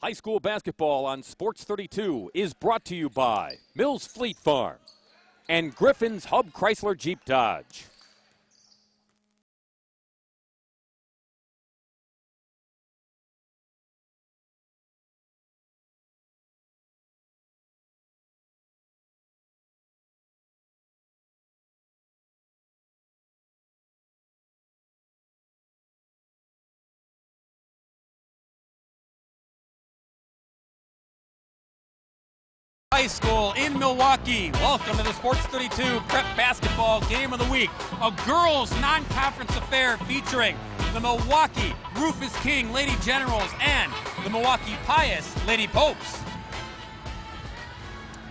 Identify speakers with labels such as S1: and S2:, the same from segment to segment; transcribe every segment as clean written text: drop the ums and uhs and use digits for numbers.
S1: High school basketball on Sports 32 is brought to you by Mills Fleet Farm and Griffin's Hub Chrysler Jeep Dodge.
S2: High school in Milwaukee. Welcome to the Sports 32 Prep Basketball Game of the Week, a girls' non-conference affair featuring the Milwaukee Rufus King Lady Generals and the Milwaukee Pius Lady Popes.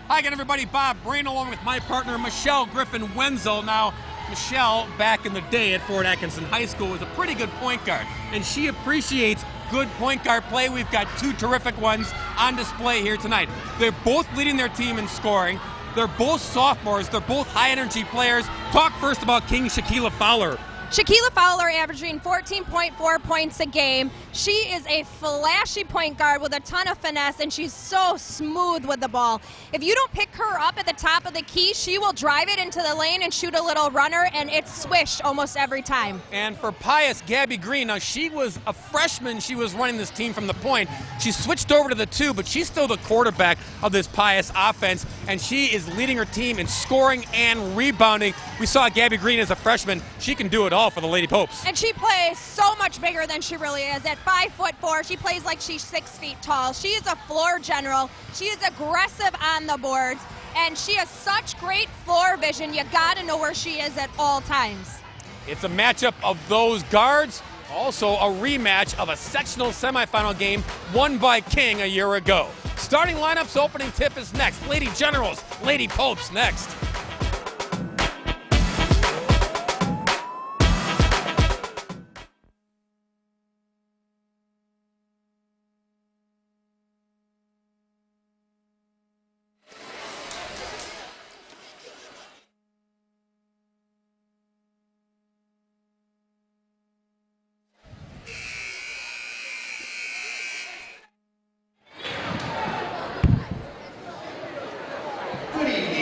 S2: Hi again, everybody. Bob Brain along with my partner Michelle Griffin Wenzel. Now, Michelle, back in the day at Fort Atkinson High School, was a pretty good point guard, and she appreciates good point guard play. We've got two terrific ones on display here tonight. They're both leading their team in scoring. They're both sophomores. They're both high-energy players. Talk first about King Shaquila Fowler.
S3: Shaquila Fowler averaging 14.4 points a game. She is a flashy point guard with a ton of finesse, and she's so smooth with the ball. If you don't pick her up at the top of the key, she will drive it into the lane and shoot a little runner, and it's swished almost every time.
S2: And for Pius, Gabby Green, now she was a freshman. She was running this team from the point. She switched over to the two, but she's still the quarterback of this Pius offense, and she is leading her team in scoring and rebounding. We saw Gabby Green as a freshman. She can do it all for the Lady Popes.
S3: And she plays so much bigger than she really is. At 5'4", she plays like she's 6 feet tall. She is a floor general. She is aggressive on the boards, and she has such great floor vision. You gotta know where she is at all times.
S2: It's a matchup of those guards, also a rematch of a sectional semifinal game won by King a year ago. Starting lineups, opening tip is next. Lady Generals, Lady Popes next.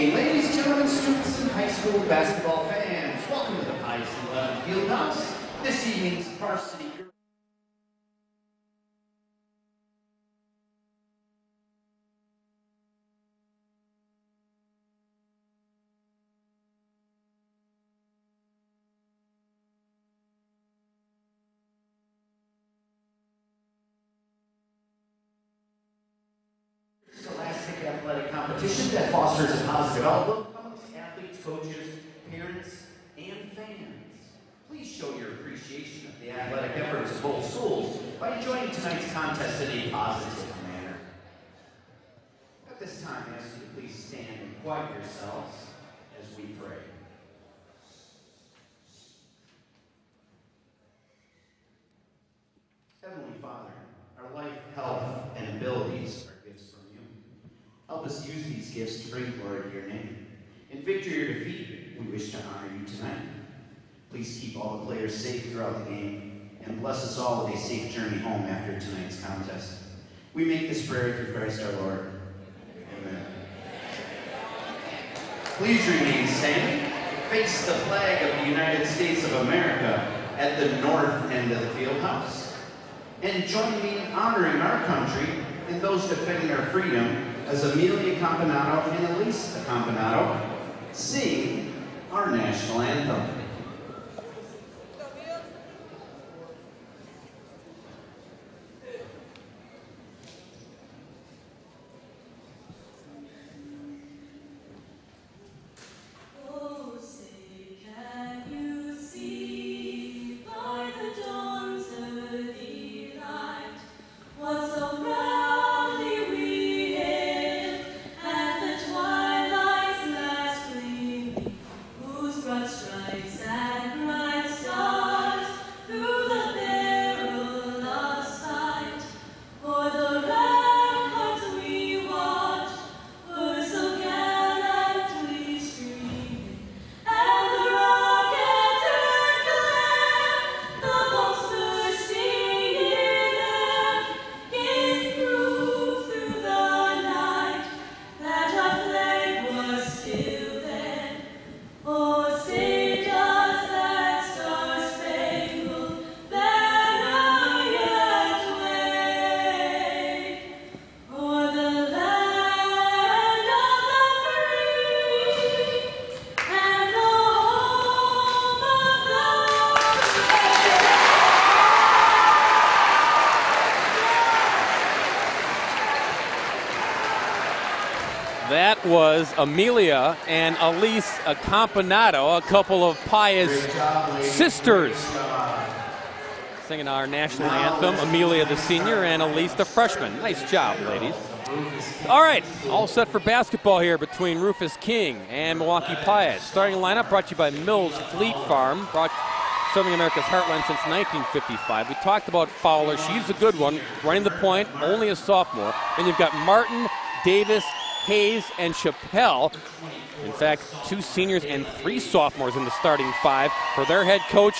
S4: Ladies and gentlemen, students and high school basketball fans, welcome to the Pius 11 Fieldhouse. This evening's Varsity. Scholastic athletic competition that fosters a positive outlook amongst athletes, coaches, parents, and fans. Please show your appreciation of the athletic efforts of both schools by joining tonight's contest in a positive manner. At this time, I ask you to please stand and quiet yourselves as we pray. Heavenly Father, our life, health, and abilities are gifts from you. Help us use these gifts to bring glory to your name. In victory or defeat, we wish to honor you tonight. Please keep all the players safe throughout the game, and bless us all with a safe journey home after tonight's contest. We make this prayer through Christ our Lord. Amen. Please remain standing. Face the flag of the United States of America at the north end of the field house. And join me in honoring our country and those defending our freedom as Amelia Campanato and Elise Campanato sing our national anthem.
S5: Stripes
S1: That was Amelia and Elise Campanado, a couple of Pius sisters, singing our national anthem. Amelia, the senior, and Elise, the freshman. Nice job, ladies. All right, all set for basketball here between Rufus King and Milwaukee Pius. Starting lineup brought to you by Mills Fleet Farm, serving America's heartland since 1955. We talked about Fowler. She's a good one, running the point, only a sophomore. Then you've got Martin, Davis, Hayes, and Chappelle. In fact, 2 seniors and 3 sophomores in the starting 5 for their head coach,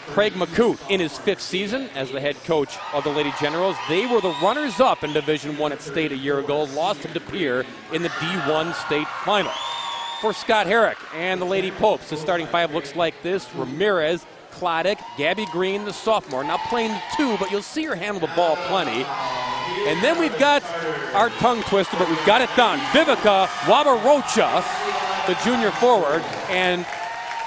S1: Craig McCoot, in his 5th season as the head coach of the Lady Generals. They were the runners-up in Division I at state a year ago, lost to De Pere in the D1 state final. For Scott Herrick and the Lady Popes, the starting 5 looks like this: Ramirez, Klodek, Gabby Green, the sophomore, now playing the 2, but you'll see her handle the ball plenty. And then we've got our tongue twister, but we've got it down. Vivica Wabarocha, the junior forward, and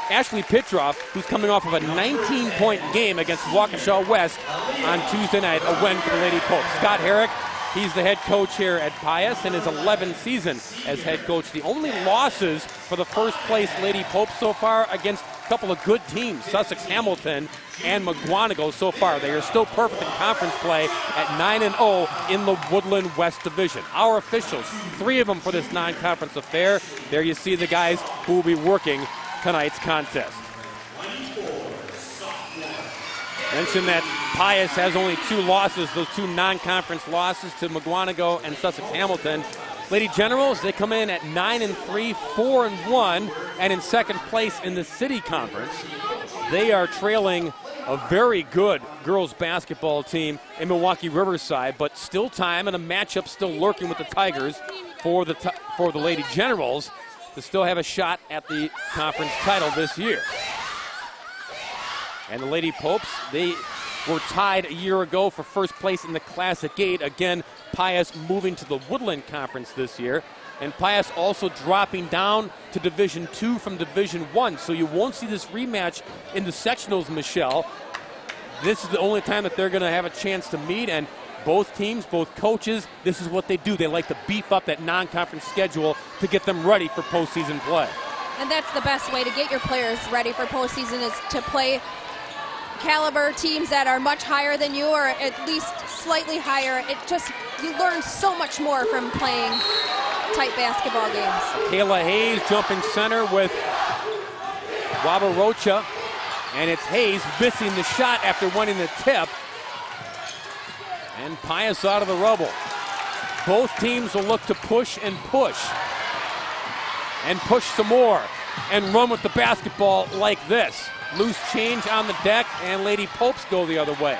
S1: Ashley Pitroff, who's coming off of a 19-point game against Waukesha West on Tuesday night, a win for the Lady Popes. Scott Herrick, he's the head coach here at Pius in his 11th season as head coach. The only losses for the first place Lady Popes so far against a couple of good teams, Sussex Hamilton and McGuanago so far. They are still perfect in conference play at 9-0 in the Woodland West Division. Our officials, 3 of them for this non-conference affair. There you see the guys who will be working tonight's contest. Mention that Pius has only 2 losses, those 2 non-conference losses to McGuanago and Sussex Hamilton. Lady Generals, they come in at 9-3, 4-1, and in second place in the City Conference. They are trailing a very good girls basketball team in Milwaukee Riverside, but still time and a matchup still lurking with the Tigers for the Lady Generals to still have a shot at the conference title this year. And the Lady Popes, they were tied a year ago for first place in the Classic 8. Again, Pius moving to the Woodland Conference this year. And Pius also dropping down to Division II from Division I. So you won't see this rematch in the sectionals, Michelle. This is the only time that they're going to have a chance to meet. And both teams, both coaches, this is what they do. They like to beef up that non-conference schedule to get them ready for postseason play.
S3: And that's the best way to get your players ready for postseason, is to play caliber teams that are much higher than you, or at least slightly higher. You learn so much more from playing tight basketball games.
S1: Kayla Hayes jumping center with Wabarocha, and it's Hayes missing the shot after winning the tip. And Pius out of the rubble. Both teams will look to push and push some more and run with the basketball like this. Loose change on the deck, and Lady Popes go the other way.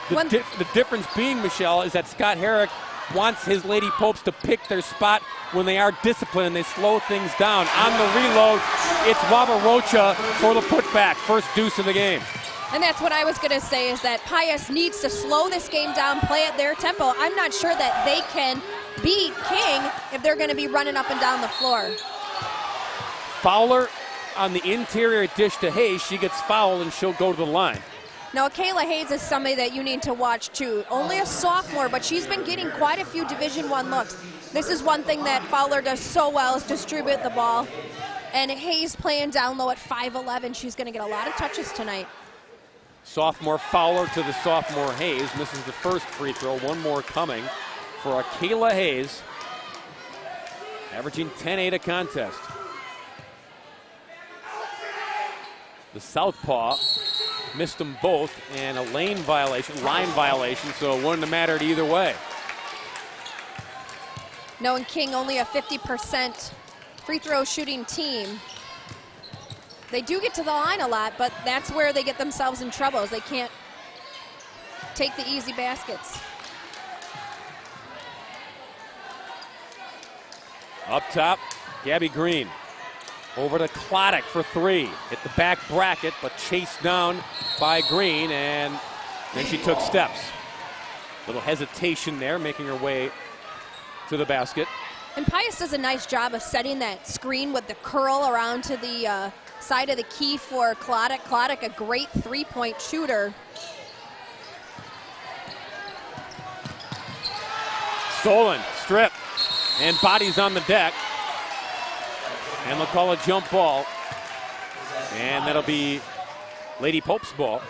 S1: The difference being, Michelle, is that Scott Herrick wants his Lady Popes to pick their spot when they are disciplined and they slow things down. On the reload, it's Wabarocha for the putback. First deuce of the game.
S3: And that's what I was going to say, is that Pius needs to slow this game down, play at their tempo. I'm not sure that they can beat King if they're going to be running up and down the floor.
S1: Fowler on the interior dish to Hayes. She gets fouled and she'll go to the line.
S3: Now, Kayla Hayes is somebody that you need to watch too. Only a sophomore, but she's been getting quite a few Division I looks. This is one thing that Fowler does so well, is distribute the ball. And Hayes playing down low at 5'11". She's going to get a lot of touches tonight.
S1: Sophomore Fowler to the sophomore Hayes. Misses the first free throw. One more coming for Kayla Hayes, averaging 10-8 a contest. The southpaw missed them both, and a line violation, so it wouldn't have mattered either way.
S3: Knowing King only a 50% free throw shooting team, they do get to the line a lot, but that's where they get themselves in trouble, is they can't take the easy baskets.
S1: Up top, Gabby Green. Over to Klodek for 3. Hit the back bracket, but chased down by Green, and then she took steps. Little hesitation there, making her way to the basket.
S3: And Pius does a nice job of setting that screen with the curl around to the side of the key for Klodek. Klodek, a great three-point shooter.
S1: Stolen, strip. And bodies on the deck. And they'll call a jump ball. And that'll be Lady Pope's ball.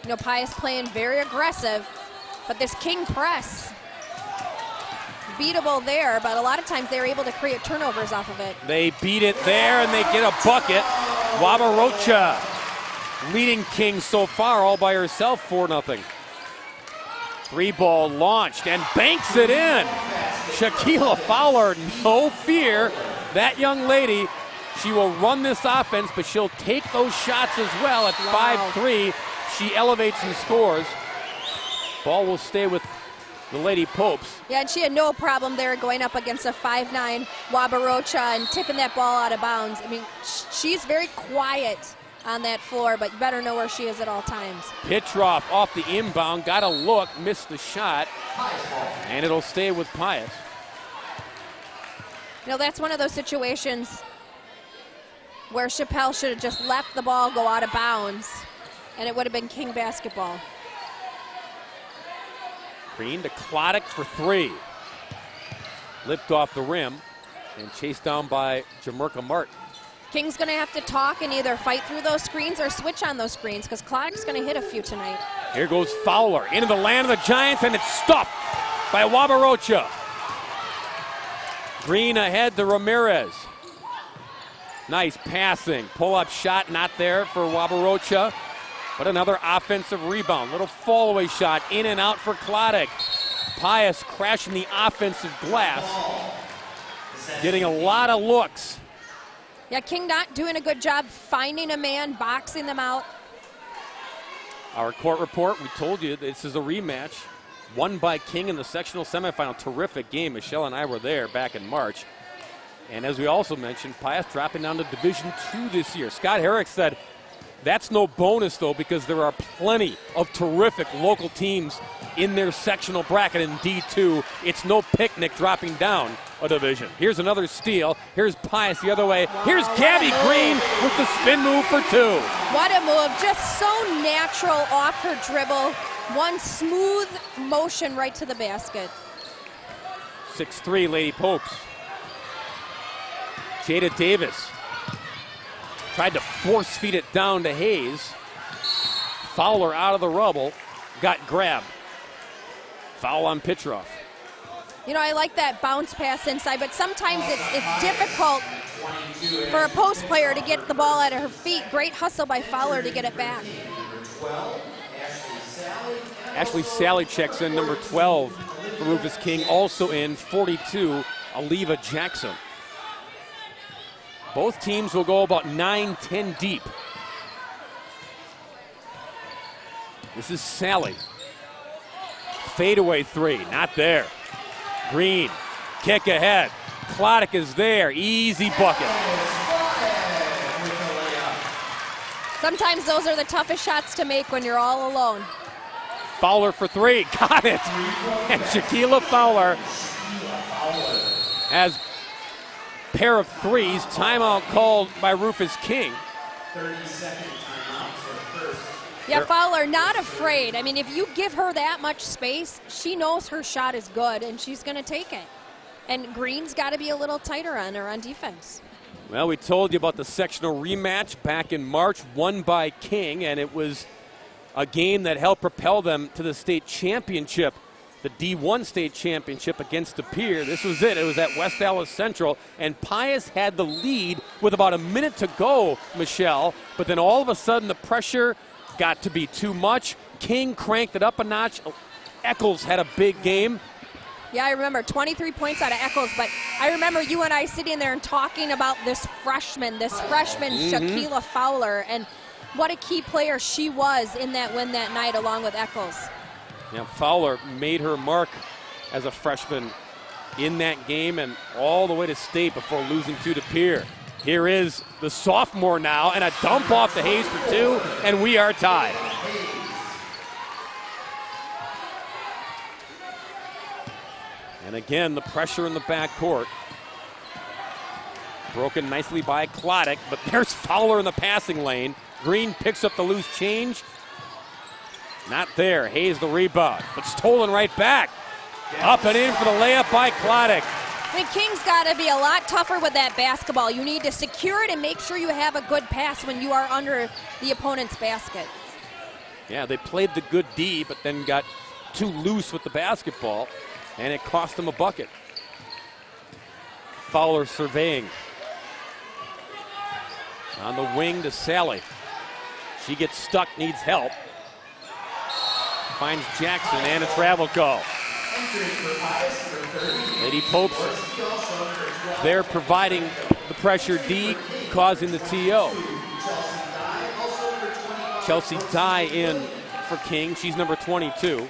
S3: You know, Pius playing very aggressive, but this king press, beatable there, but a lot of times they're able to create turnovers off of it.
S1: They beat it there, and they get a bucket. Wabarocha leading King so far all by herself, 4-0. 3-ball launched and banks it in. Shaquilla Fowler, no fear. That young lady, she will run this offense, but she'll take those shots as well at 5-3. She elevates and scores. Ball will stay with the Lady Popes.
S3: Yeah, and she had no problem there going up against a 5'9" Wabarocha and tipping that ball out of bounds. I mean, she's very quiet on that floor, but you better know where she is at all times.
S1: Pitroff off the inbound, got a look, missed the shot, and it'll stay with Pius.
S3: You know, that's one of those situations where Chappelle should have just left the ball go out of bounds, and it would have been King basketball.
S1: Green to Klodek for 3. Lipped off the rim and chased down by Jamerka Martin.
S3: King's going to have to talk and either fight through those screens or switch on those screens because Klodek's going to hit a few tonight.
S1: Here goes Fowler into the land of the Giants, and it's stuffed by Wabarocha. Green ahead to Ramirez. Nice passing. Pull-up shot not there for Wabarocha, but another offensive rebound. Little fall-away shot in and out for Klodek. Pius crashing the offensive glass. Getting a lot of looks.
S3: Yeah, King not doing a good job finding a man, boxing them out.
S1: Our court report, we told you this is a rematch. Won by King in the sectional semifinal. Terrific game. Michelle and I were there back in March. And as we also mentioned, Pius dropping down to Division II this year. Scott Herrick said, that's no bonus, though, because there are plenty of terrific local teams in their sectional bracket in D2. It's no picnic dropping down a division. Here's another steal. Here's Pius the other way. Here's Gabby Green with the spin move for 2.
S3: What a move. Just so natural off her dribble. One smooth motion right to the basket.
S1: 6'3", Lady Popes. Jada Davis tried to force feed it down to Hayes. Fowler out of the rubble. Got grabbed. Foul on Pitroff.
S3: You know, I like that bounce pass inside, but sometimes it's difficult for a post player to get the ball out of her feet. Great hustle by Fowler to get it back.
S1: Ashley Sally checks in, number 12 for Rufus King. Also in 42, Aleva Jackson. Both teams will go about 9-10 deep. This is Sally. Fadeaway 3, not there. Green, kick ahead. Klodek is there, easy bucket.
S3: Sometimes those are the toughest shots to make when you're all alone.
S1: Fowler for 3, got it. And Shaquilla Fowler has pair of threes. Timeout called by Rufus King.
S4: 30-second timeout for first.
S3: Yeah, Fowler not afraid. I mean, if you give her that much space, she knows her shot is good and she's going to take it. And Green's got to be a little tighter on her on defense.
S1: Well, we told you about the sectional rematch back in March, won by King, and it was a game that helped propel them to the state championship, the D1 state championship against De Pere. This was it. It was at West Allis Central, and Pius had the lead with about a minute to go, Michelle, but then all of a sudden the pressure got to be too much. King cranked it up a notch. Eccles had a big game.
S3: Yeah, I remember 23 points out of Eccles, but I remember you and I sitting there and talking about this freshman, Shaquilla Fowler, and what a key player she was in that win that night along with Eccles.
S1: Yeah, Fowler made her mark as a freshman in that game and all the way to state before losing to De Pere. Here is the sophomore now, and a dump off to Hayes for 2, and we are tied. And again, the pressure in the backcourt. Broken nicely by Klodek, but there's Fowler in the passing lane. Green picks up the loose change. Not there. Hayes the rebound, but stolen right back. Up and in for the layup by Klodek.
S3: I mean, King's got to be a lot tougher with that basketball. You need to secure it and make sure you have a good pass when you are under the opponent's basket.
S1: Yeah, they played the good D, but then got too loose with the basketball, and it cost them a bucket. Fowler surveying. On the wing to Sally. She gets stuck, needs help. Finds Jackson and a travel call. Lady Popes there providing the pressure D, causing the TO. Chelsea Dye in for King. She's number 22.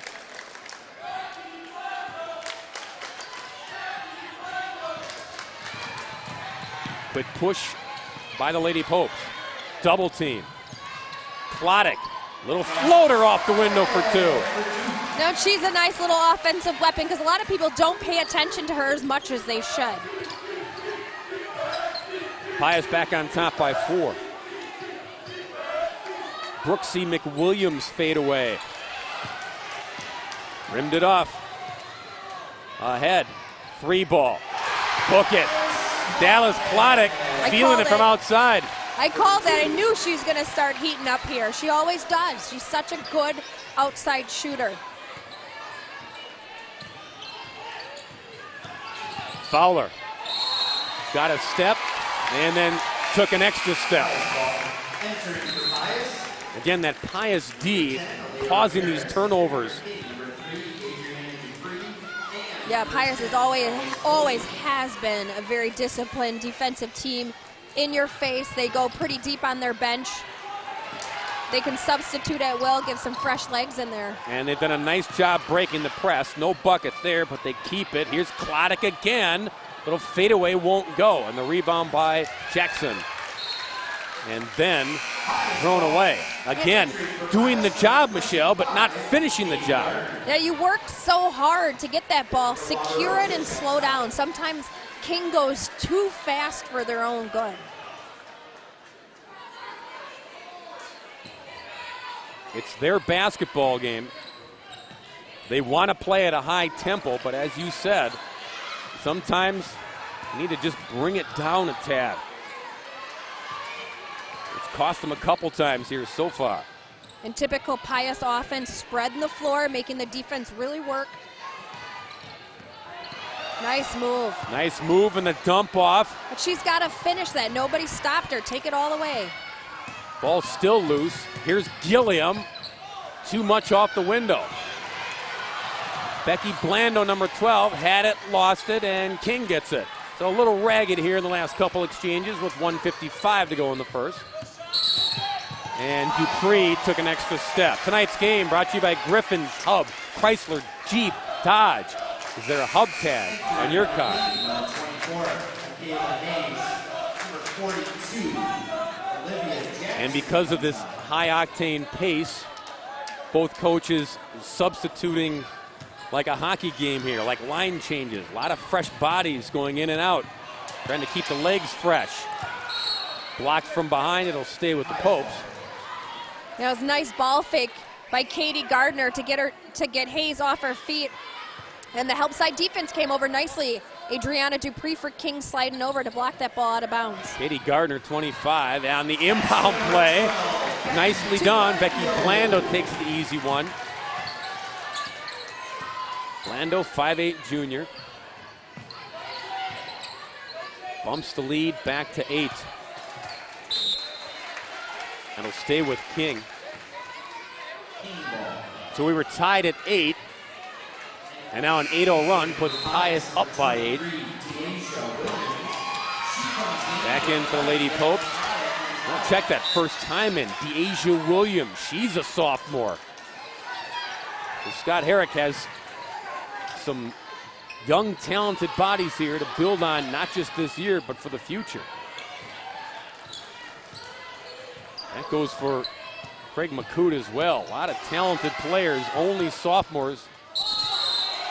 S1: Quick push by the Lady Popes. Double team. Klodek. Little floater off the window for two.
S3: No, she's a nice little offensive weapon because a lot of people don't pay attention to her as much as they should.
S1: Pius back on top by 4. Brooksy McWilliams fade away. Rimmed it off. Ahead. 3 ball. Book it. Dallas Klodek feeling it from outside.
S3: I called that. I knew she was going to start heating up here. She always does. She's such a good outside shooter.
S1: Fowler got a step and then took an extra step. Again, that Pius D causing these turnovers.
S3: Yeah, Pius is always has been a very disciplined defensive team. In your face, they go pretty deep on their bench. They can substitute at will, give some fresh legs in there.
S1: And they've done a nice job breaking the press. No bucket there, but they keep it. Here's Klodek again. Little fadeaway won't go. And the rebound by Jackson. And then thrown away. Again, doing the job, Michelle, but not finishing the job.
S3: Yeah, you worked so hard to get that ball. Secure it and slow down. Sometimes King goes too fast for their own good.
S1: It's their basketball game. They want to play at a high tempo, but as you said, sometimes you need to just bring it down a tad. It's cost them a couple times here so far.
S3: In typical Pius offense, spreading the floor, making the defense really work. Nice move.
S1: Nice move and the dump off.
S3: But she's got to finish that. Nobody stopped her. Take it all away.
S1: Ball still loose. Here's Gilliam. Too much off the window. Becky Blando, number 12, had it, lost it, and King gets it. So a little ragged here in the last couple exchanges with 1:55 to go in the first. And Dupree took an extra step. Tonight's game brought to you by Griffin's Hub, Chrysler, Jeep, Dodge. Is there a hub tag on your car? And because of this high-octane pace, both coaches substituting like a hockey game here, like line changes. A lot of fresh bodies going in and out, trying to keep the legs fresh. Blocked from behind, it'll stay with the Popes.
S3: That was a nice ball fake by Katie Gardner to get Hayes off her feet. And the help side defense came over nicely. Adriana Dupree for King sliding over to block that ball out of bounds.
S1: Katie Gardner, 25, on the inbound play. Nicely done. Becky Blando takes the easy one. Blando, 5'8" junior. Bumps the lead back to 8. That'll stay with King. So we were tied at 8. And now an 8-0 run puts Pius up by 8. Back in for the Lady Popes. Well, check that first time in. Deasia Williams, she's a sophomore. So Scott Herrick has some young, talented bodies here to build on, not just this year, but for the future. That goes for Craig McCoot as well. A lot of talented players, only sophomores.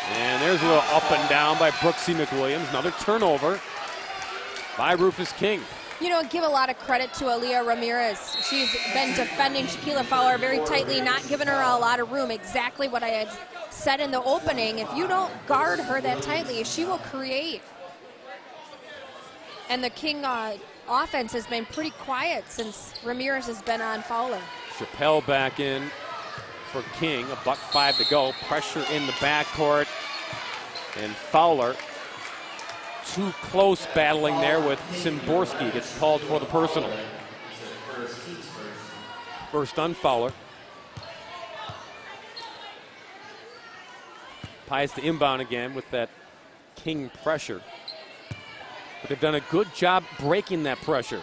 S1: And there's a little up and down by Brooksy McWilliams. Another turnover by Rufus King.
S3: You know, give a lot of credit to Aaliyah Ramirez. she's been defending Shaquilla Fowler very tightly, not giving her a lot of room. Exactly what I had said in the opening. If you don't guard her that tightly, she will create. And the King offense has been pretty quiet since Ramirez has been on Fowler.
S1: Chappelle back in for King, $1:05 to go. Pressure in the backcourt, and Fowler too close battling there with Szymborski. Gets called for the personal. First on Fowler. Pius the inbound again with that King pressure. But they've done a good job breaking that pressure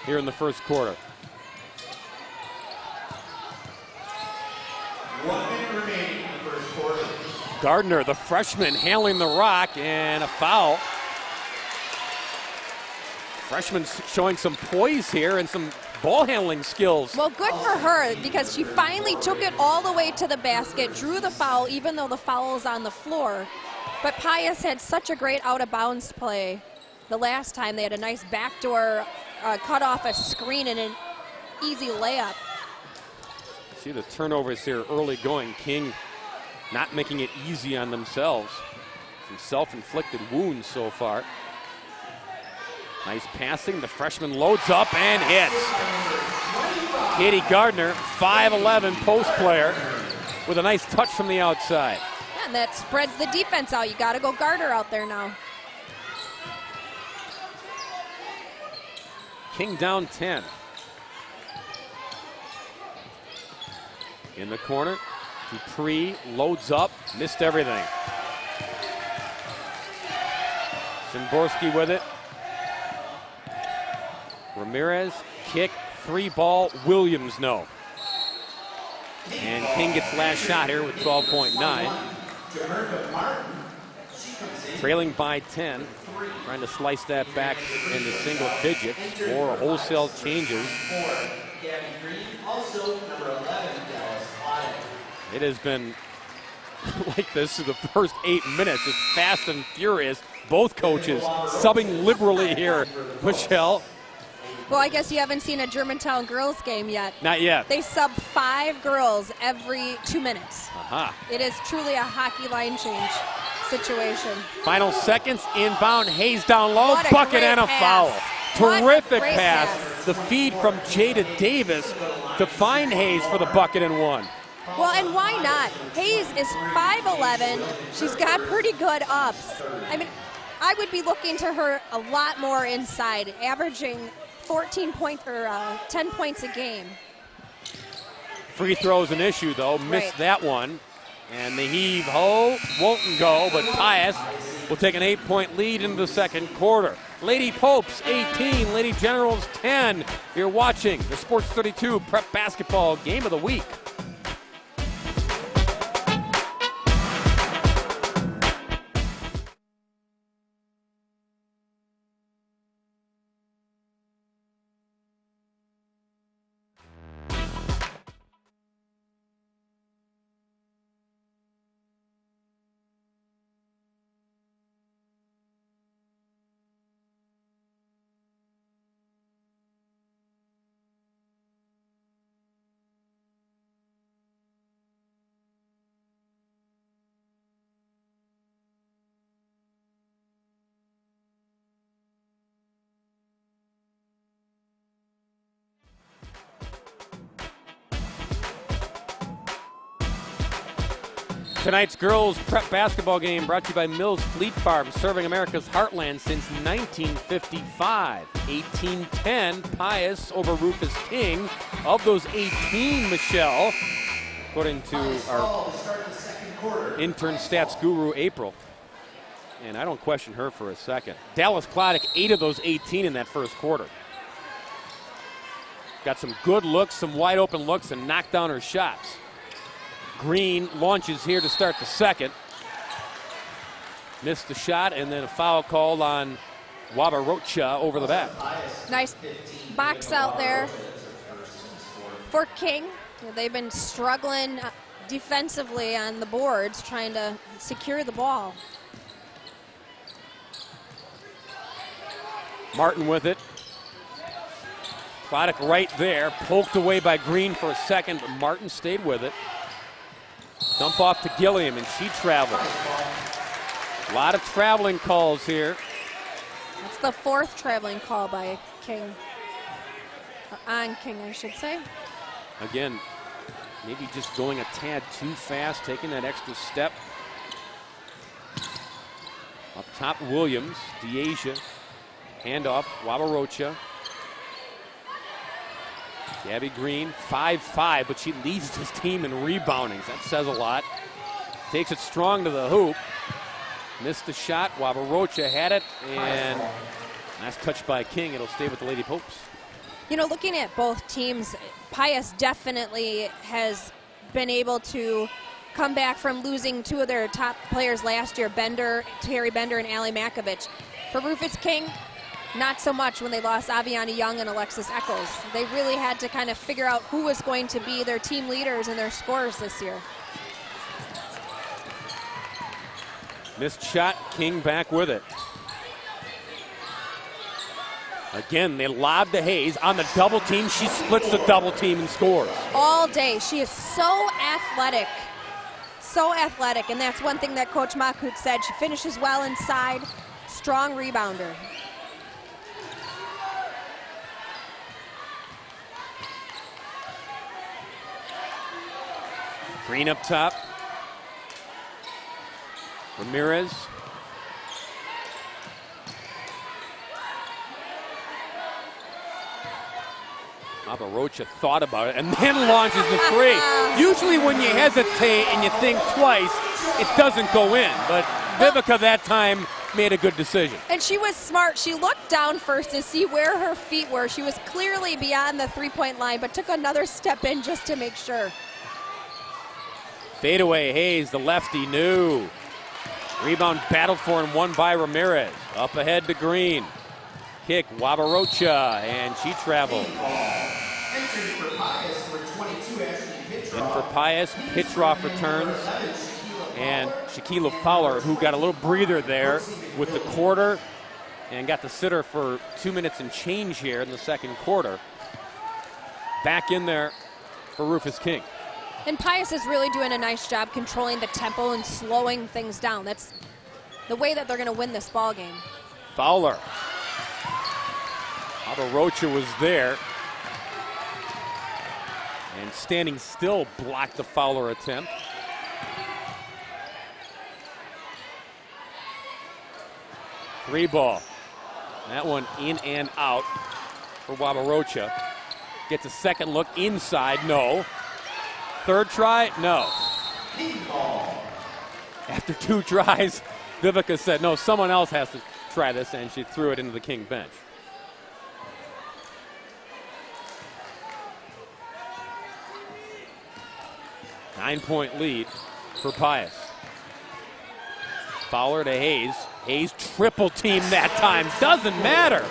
S1: here in the first quarter.
S4: 1 minute remaining in the first quarter.
S1: Gardner, the freshman, handling the rock, and a foul. Freshman showing some poise here and some ball handling skills.
S3: Well, good for her, because she finally took it all the way to the basket, drew the foul, even though the foul is on the floor. But Pius had such a great out-of-bounds play. The last time they had a nice backdoor cut off a screen and an easy layup.
S1: See the turnovers here early going. King not making it easy on themselves. Some self-inflicted wounds so far. Nice passing. The freshman loads up and hits. Katie Gardner, 5'11" post player with a nice touch from the outside.
S3: Yeah, and that spreads the defense out. You got to go guard her out there now.
S1: King down 10. In the corner, Dupree loads up, missed everything. Szymborski with it. Ramirez, kick, 3-ball, Williams no. And King gets last shot here with 12.9. Trailing by 10. Trying to slice that back into single digits. More wholesale changes. It has been like this for the first 8 minutes. It's fast and furious. Both coaches subbing liberally here. Michelle.
S3: Well, I guess you haven't seen a Germantown girls game yet.
S1: Not yet.
S3: They sub 5 girls every 2 minutes.
S1: Aha.
S3: It is truly a hockey line change situation.
S1: Final seconds, inbound, Hayes down low,
S3: What a
S1: bucket
S3: great
S1: and a
S3: pass.
S1: foul.
S3: What a
S1: Terrific
S3: great
S1: pass.
S3: pass.
S1: The feed from Jada Davis to find Hayes for the bucket and one.
S3: Well, and why not? Hayes is 5'11". She's got pretty good ups. I mean, I would be looking to her a lot more inside, averaging 10 points a game.
S1: Free throw's an issue, though. Missed that one. And the heave-ho won't go, but Pius will take an 8-point lead into the second quarter. Lady Popes, 18. Lady Generals, 10. You're watching the Sports 32 Prep Basketball Game of the Week. Tonight's girls prep basketball game brought to you by Mills Fleet Farm, serving America's heartland since 1955. 18-10, Pius over Rufus King. Of those 18, Michelle, according to our intern stats guru, April, and I don't question her for a second, Dallas Kloddick, 8 of those 18 in that first quarter. Got some good looks, some wide open looks, and knocked down her shots. Green launches here to start the second. Missed the shot, and then a foul called on Wabarocha over the back.
S3: Nice box out there for King. They've been struggling defensively on the boards, trying to secure the ball.
S1: Martin with it. Claddock right there, poked away by Green for a second, but Martin stayed with it. Dump off to Gilliam, and she traveled. A lot of traveling calls here.
S3: That's the 4th traveling call by King. Or on King, I should say.
S1: Again, maybe just going a tad too fast, taking that extra step. Up top, Williams, DeAsia, handoff, Wabarocha. Gabby Green, 5'5", but she leads this team in reboundings. That says a lot. Takes it strong to the hoop. Missed the shot. Wabarocha had it, and nice touch by King. It'll stay with the Lady Popes.
S3: You know, looking at both teams, Pius definitely has been able to come back from losing 2 of their top players last year, Terry Bender and Allie Makovich. For Rufus King, not so much when they lost Aviana Young and Alexis Eccles. They really had to kind of figure out who was going to be their team leaders and their scorers this year.
S1: Missed shot, King back with it. Again, they lob to Hayes on the double team. She splits the double team and scores.
S3: All day. She is so athletic. So athletic, and that's one thing that Coach Makut said. She finishes well inside, strong rebounder.
S1: Green up top. Ramirez. Wabarocha thought about it and then launches the 3. Usually when you hesitate and you think twice, it doesn't go in. But Vivica that time made a good decision.
S3: And she was smart. She looked down first to see where her feet were. She was clearly beyond the 3-point line, but took another step in just to make sure.
S1: Fadeaway Hayes, the lefty, knew. Rebound battled for and won by Ramirez. Up ahead to Green. Kick, Wabarocha, and she traveled. In for Pius, Pitroff returns. And Shaquilla Fowler, who got a little breather there with the quarter and got the sitter for 2 minutes and change here in the second quarter. Back in there for Rufus King.
S3: And Pius is really doing a nice job controlling the tempo and slowing things down. That's the way that they're going to win this ball game.
S1: Fowler. Wabarocha was there. And standing still blocked the Fowler attempt. Three ball. That one in and out for Wabarocha. Gets a second look inside, no. Third try, no. After 2 tries, Vivica said, no, someone else has to try this, and she threw it into the King bench. Nine-point lead for Pius. Fowler to Hayes. Hayes triple team that time. Doesn't matter.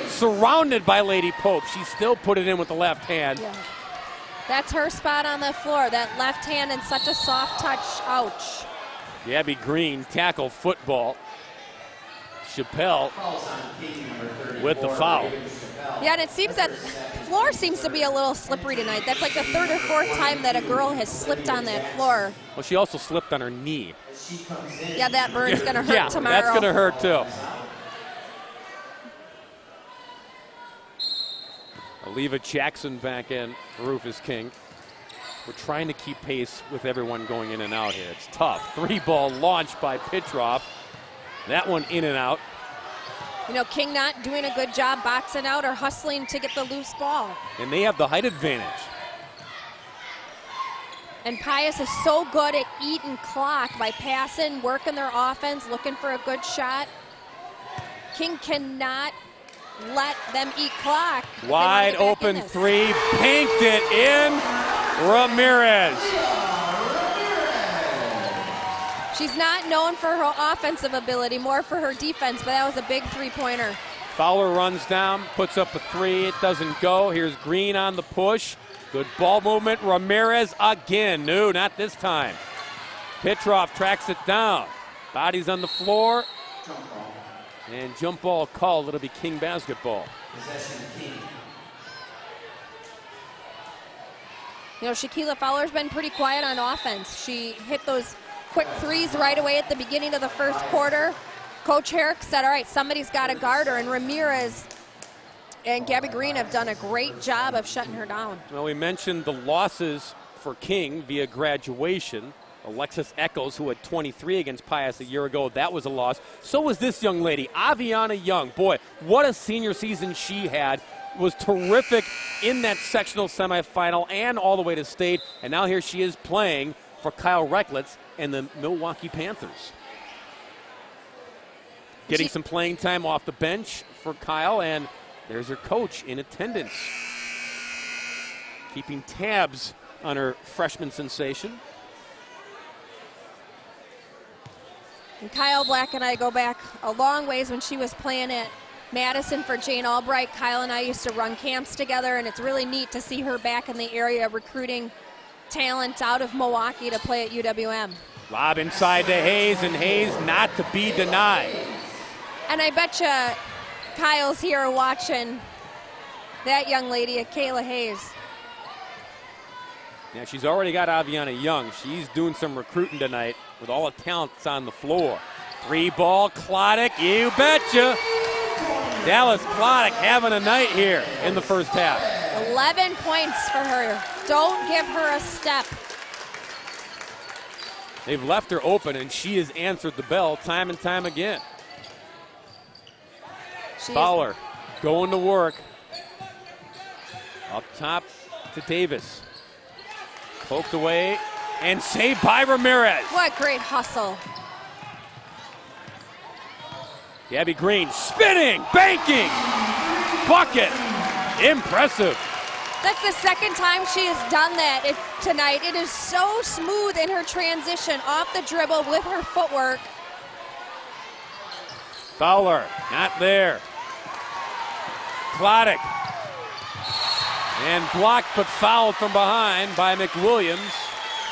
S1: Surrounded by Lady Pope. She still put it in with the left hand.
S3: Yeah. That's her spot on the floor. That left hand and such a soft touch. Ouch.
S1: Gabby Green tackle football. Chappelle with the foul.
S3: Yeah, and it seems that floor seems to be a little slippery tonight. That's like the 3rd or 4th time that a girl has slipped on that floor.
S1: Well, she also slipped on her knee.
S3: Yeah, that burn's going to hurt tomorrow.
S1: That's going to hurt too. Aleva Jackson back in for Rufus King. We're trying to keep pace with everyone going in and out here. It's tough. 3-ball launched by Pitroff. That one in and out.
S3: You know, King not doing a good job boxing out or hustling to get the loose ball.
S1: And they have the height advantage.
S3: And Pius is so good at eating clock by passing, working their offense, looking for a good shot. King cannot let them eat clock.
S1: Wide open 3, panked it in. Ramirez.
S3: She's not known for her offensive ability, more for her defense, but that was a big 3-pointer.
S1: Fowler runs down, puts up a 3. It doesn't go. Here's Green on the push. Good ball movement. Ramirez again. No, not this time. Pitroff tracks it down. Bodies on the floor. And jump ball called. It'll be King basketball.
S4: Possession King.
S3: You know, Shaquilla Fowler's been pretty quiet on offense. She hit those quick threes right away at the beginning of the first quarter. Coach Herrick said, all right, somebody's got to guard her, and Ramirez and Gabby Green have done a great job of shutting her down.
S1: Well, we mentioned the losses for King via graduation. Alexis Echols, who had 23 against Pius a year ago, that was a loss. So was this young lady, Aviana Young. Boy, what a senior season she had. Was terrific in that sectional semifinal and all the way to state. And now here she is playing for Kyle Recklitz and the Milwaukee Panthers. Getting some playing time off the bench for Kyle, and there's her coach in attendance. Keeping tabs on her freshman sensation.
S3: And Kyle Black and I go back a long ways. When she was playing at Madison for Jane Albright, Kyle and I used to run camps together, and it's really neat to see her back in the area recruiting talent out of Milwaukee to play at UWM.
S1: Lob inside to Hayes, and Hayes not to be denied.
S3: And I bet you Kyle's here watching that young lady, Kayla Hayes.
S1: Yeah, she's already got Aviana Young. She's doing some recruiting tonight with all the talents on the floor. 3-ball, Klodek, you betcha. Dallas Klodek having a night here in the first half.
S3: 11 points for her. Don't give her a step.
S1: They've left her open, and she has answered the bell time and time again. Fowler going to work. Up top to Davis. Poked away and saved by Ramirez.
S3: What great hustle.
S1: Gabby Green spinning, banking, bucket. Impressive.
S3: That's the second time she has done that tonight. It is so smooth in her transition off the dribble with her footwork.
S1: Fowler not there. Klodek. And blocked but fouled from behind by McWilliams.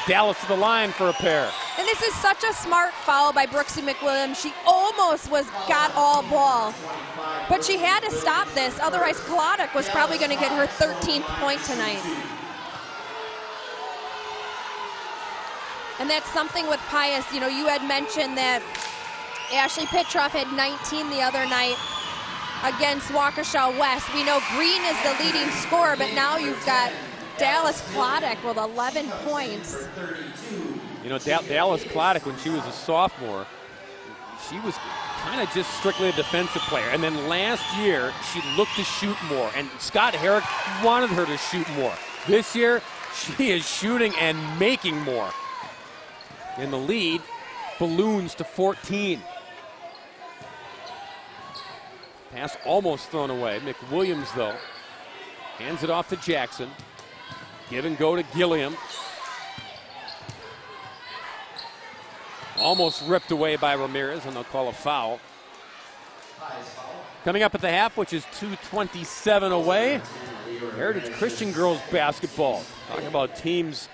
S1: Dallas to the line for a pair.
S3: And this is such a smart foul by Brooksy McWilliams. She almost got all ball. But she had to stop this. Otherwise, Klodek was probably going to get her 13th point tonight. And that's something with Pius. You know, you had mentioned that Ashley Pitroff had 19 the other night against Waukesha West. We know Green is the leading scorer, but now you've got Dallas Klodek with 11 points.
S1: You know, Dallas Klodek, when she was a sophomore, she was kind of just strictly a defensive player. And then last year, she looked to shoot more. And Scott Herrick wanted her to shoot more. This year, she is shooting and making more. And the lead balloons to 14. Pass almost thrown away. McWilliams, though, hands it off to Jackson. Give and go to Gilliam. Almost ripped away by Ramirez, and they'll call a foul. Coming up at the half, which is 2:27 away, Heritage Christian girls basketball. Talking about teams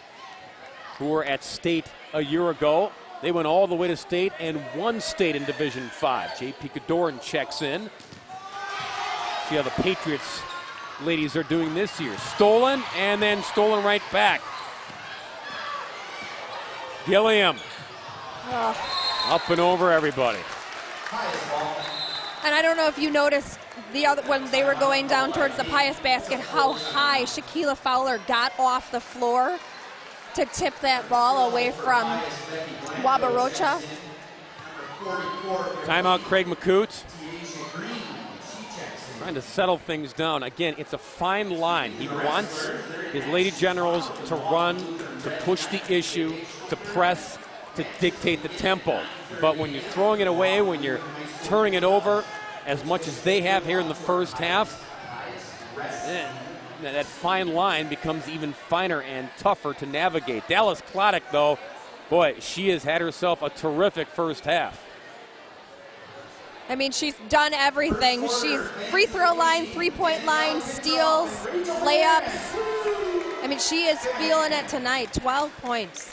S1: who were at state a year ago. They went all the way to state and won state in Division 5. J.P. Cadoran checks in. See how the Patriots ladies are doing this year. Stolen and then stolen right back. Gilliam. Up and over everybody.
S3: And I don't know if you noticed when they were going down towards the Pius basket, how high Shaquilla Fowler got off the floor to tip that ball away from Wabarocha.
S1: Timeout, Craig McCoot. Trying to settle things down. Again, it's a fine line. He wants his Lady Generals to run, to push the issue, to press, to dictate the tempo. But when you're throwing it away, when you're turning it over, as much as they have here in the first half, that fine line becomes even finer and tougher to navigate. Dallas Klodek, though, boy, she has had herself a terrific first half.
S3: I mean, she's done everything. She's free throw line, three-point line, steals, layups. I mean, she is feeling it tonight. 12 points.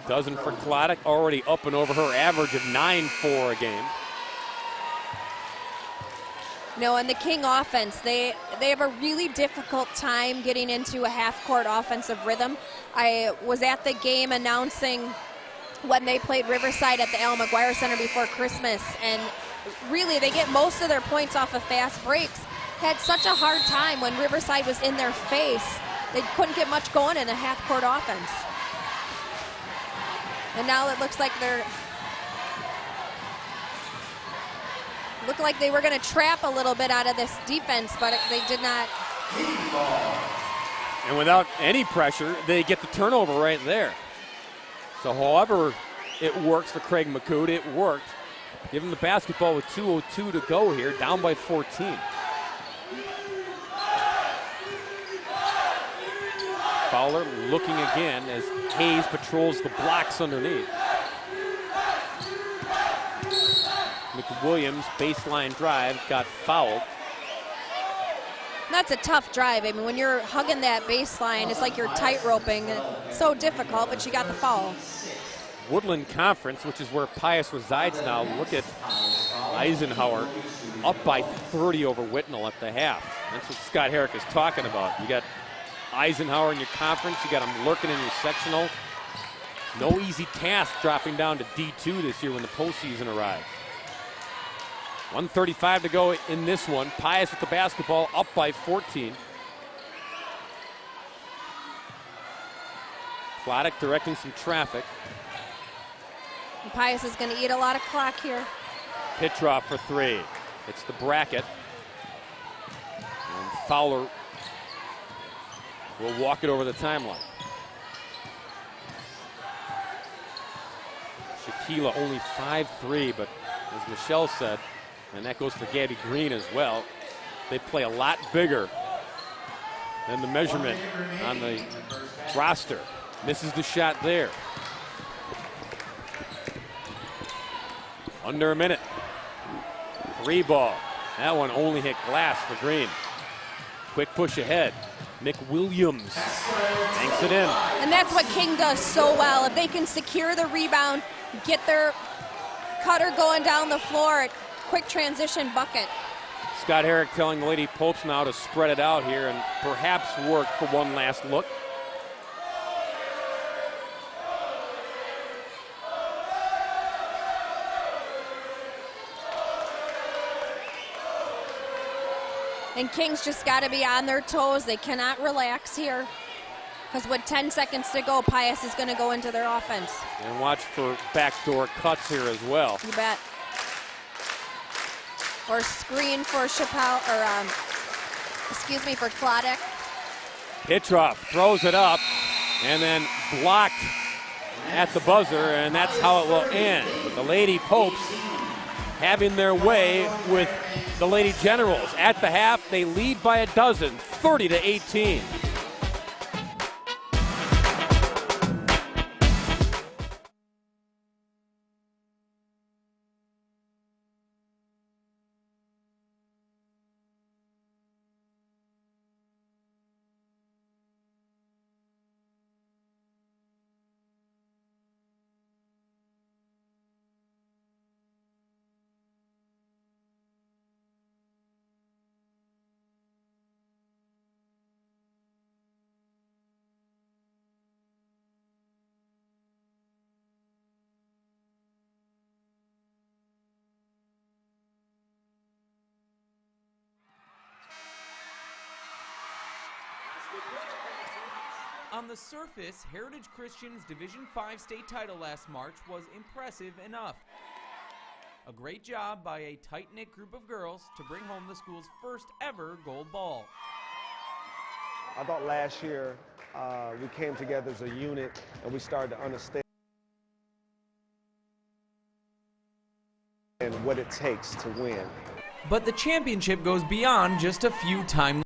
S1: Dozen for Klodek, already up and over her average of 9-4 a game.
S3: No, and the King offense, they have a really difficult time getting into a half-court offensive rhythm. I was at the game announcing when they played Riverside at the Al McGuire Center before Christmas, and really they get most of their points off of fast breaks. Had such a hard time when Riverside was in their face. They couldn't get much going in a half-court offense. And now it looks like looked like they were going to trap a little bit out of this defense, but they did not.
S1: And without any pressure, they get the turnover right there. So however it works for Craig McCood, it worked. Give him the basketball with 2:02 to go here, down by 14. Fowler looking again as Hayes patrols the blocks underneath. McWilliams, baseline drive, got fouled.
S3: That's a tough drive. I mean, when you're hugging that baseline, it's like you're tight-roping. It's so difficult, but she got the foul.
S1: Woodland Conference, which is where Pius resides now. Look at Eisenhower up by 30 over Whitnall at the half. That's what Scott Herrick is talking about. You got Eisenhower in your conference. You got him lurking in your sectional. No easy task dropping down to D2 this year when the postseason arrives. 1:35 to go in this one. Pius with the basketball, up by 14. Klodek directing some traffic.
S3: And Pius is going to eat a lot of clock here.
S1: Pitroff for three. It's the bracket. And Fowler will walk it over the timeline. Shaquila only 5'3", but as Michelle said, and that goes for Gabby Green as well, they play a lot bigger than the measurement on the roster. Misses the shot there. Under a minute. Free ball. That one only hit glass for Green. Quick push ahead. McWilliams banks it in.
S3: And that's what King does so well. If they can secure the rebound, get their cutter going down the floor, quick transition bucket.
S1: Scott Herrick telling the Lady Popes now to spread it out here and perhaps work for one last look.
S3: And King's just got to be on their toes. They cannot relax here. Because with 10 seconds to go, Pius is going to go into their offense.
S1: And watch for backdoor cuts here as well.
S3: You bet. Or screen for Chappelle, or for Klodek.
S1: Pitroff throws it up and then blocked at the buzzer, and that's how it will end. But the Lady Popes having their way with the Lady Generals. At the half, they lead by a dozen, 30-18.
S5: On the surface, Heritage Christian's Division V state title last March was impressive enough. A great job by a tight-knit group of girls to bring home the school's first ever gold ball.
S6: I thought last year we came together as a unit and we started to understand what it takes to win.
S5: But the championship goes beyond just a few timeless.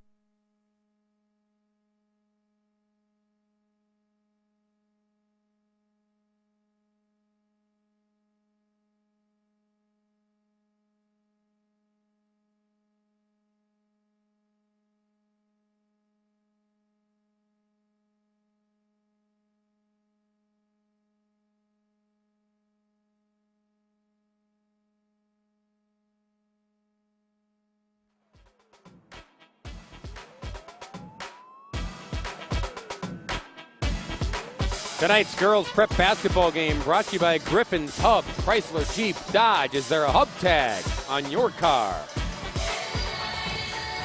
S1: Tonight's girls prep basketball game brought to you by Griffin's Hub, Chrysler Jeep Dodge. Is there a hub tag on your car?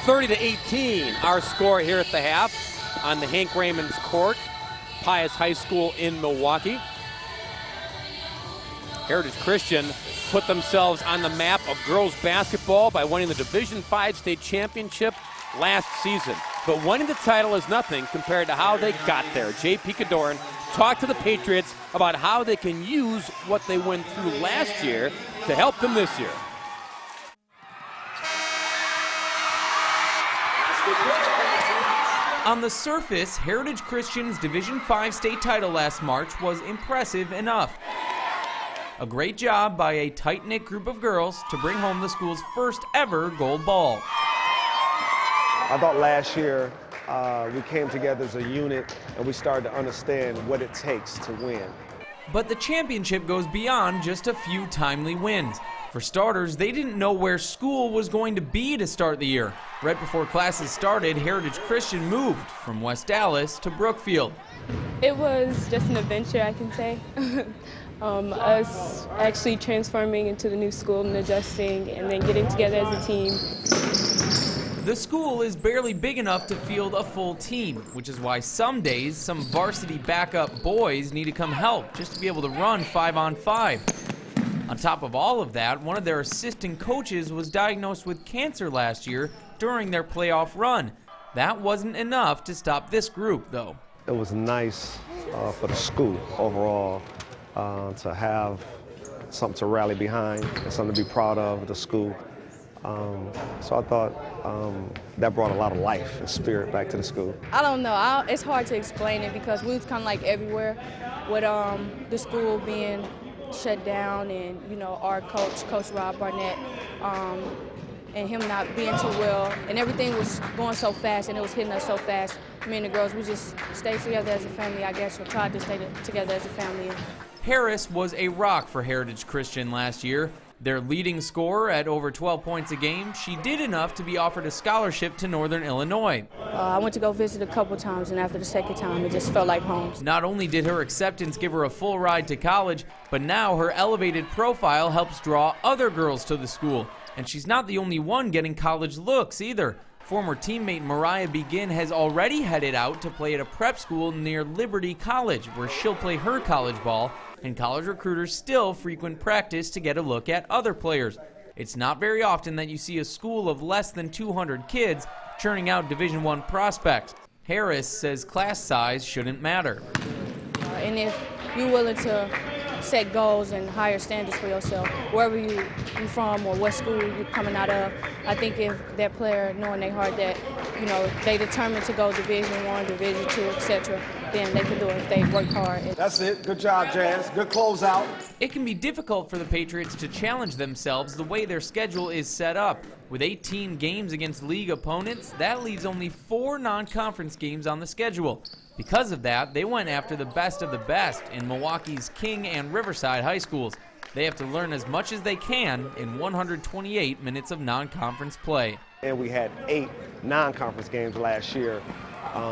S1: 30-18, our score here at the half on the Hank Raymond's court, Pius High School in Milwaukee. Heritage Christian put themselves on the map of girls basketball by winning the Division V state championship last season. But winning the title is nothing compared to how they got there. Jay Picadoran talked to the Patriots about how they can use what they went through last year to help them this year.
S5: On the surface, Heritage Christian's Division V state title last March was impressive enough. A great job by a tight-knit group of girls to bring home the school's first ever gold ball.
S6: I thought last year we came together as a unit and we started to understand what it takes to win.
S5: But the championship goes beyond just a few timely wins. For starters, they didn't know where school was going to be to start the year. Right before classes started, Heritage Christian moved from West Dallas to Brookfield.
S7: It was just an adventure, I can say. Us actually transforming into the new school and adjusting and then getting together as a team.
S5: The school is barely big enough to field a full team, which is why some days some varsity backup boys need to come help just to be able to run 5-on-5. On top of all of that, one of their assistant coaches was diagnosed with cancer last year during their playoff run. That wasn't enough to stop this group, though.
S6: It was nice for the school overall to have something to rally behind and something to be proud of the school. So I thought that brought a lot of life and spirit back to the school.
S7: I don't know. It's hard to explain it because we was kind of like everywhere with the school being shut down and, you know, our Coach Rob Barnett, and him not being too well. And everything was going so fast and it was hitting us so fast. Me and the girls, we just stayed together as a family, I guess, or tried to stay together as a family.
S5: Harris was a rock for Heritage Christian last year. Their leading scorer at over 12 points a game, she did enough to be offered a scholarship to Northern Illinois.
S7: I went to go visit a couple times, and after the second time, it just felt like home.
S5: Not only did her acceptance give her a full ride to college, but now her elevated profile helps draw other girls to the school. And she's not the only one getting college looks either. Former teammate Mariah Begin has already headed out to play at a prep school near Liberty College, where she'll play her college ball, and college recruiters still frequent practice to get a look at other players. It's not very often that you see a school of less than 200 kids churning out Division I prospects. Harris says class size shouldn't matter.
S7: And if you're willing to set goals and higher standards for yourself, wherever you're from or what school you're coming out of, I think if that player, knowing in their heart that, you know, they determined to go Division I, Division II, etc., then they can do it if they work hard.
S6: That's it. Good job, Jazz. Good closeout.
S5: It can be difficult for the Patriots to challenge themselves the way their schedule is set up. With 18 games against league opponents, that leaves only 4 non-conference games on the schedule. Because of that, they went after the best of the best in Milwaukee's King and Riverside high schools. They have to learn as much as they can in 128 minutes of non-conference play.
S6: And we had 8 non-conference games last year,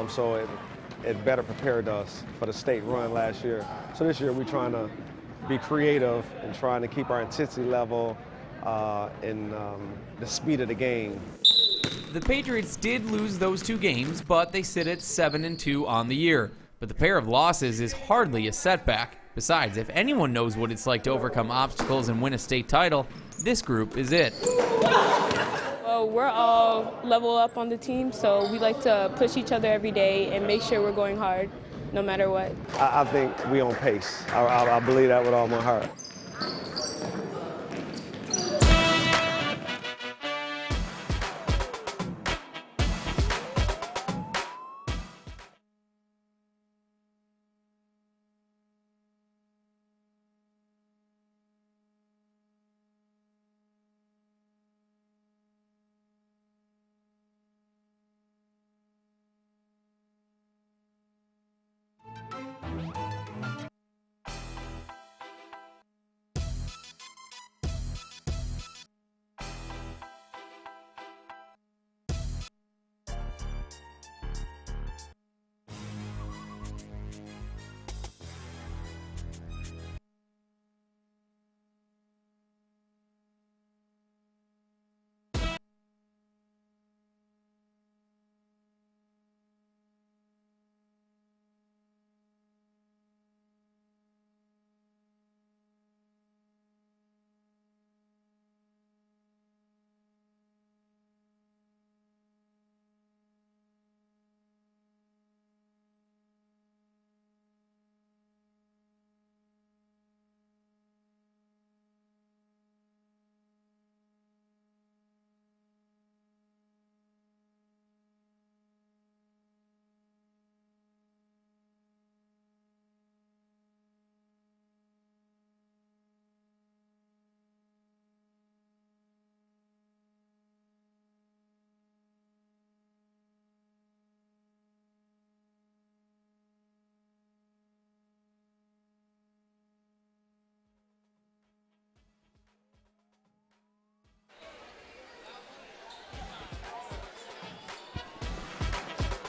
S6: so it better prepared us for the state run last year. So this year we're trying to be creative and trying to keep our intensity level and the speed of the game.
S5: The Patriots did lose those 2 games, but they sit at 7-2 on the year. But the pair of losses is hardly a setback. Besides, if anyone knows what it's like to overcome obstacles and win a state title, this group is it.
S7: Well, we're all level up on the team, so we like to push each other every day and make sure we're going hard no matter what.
S6: I think we on pace. I believe that with all my heart.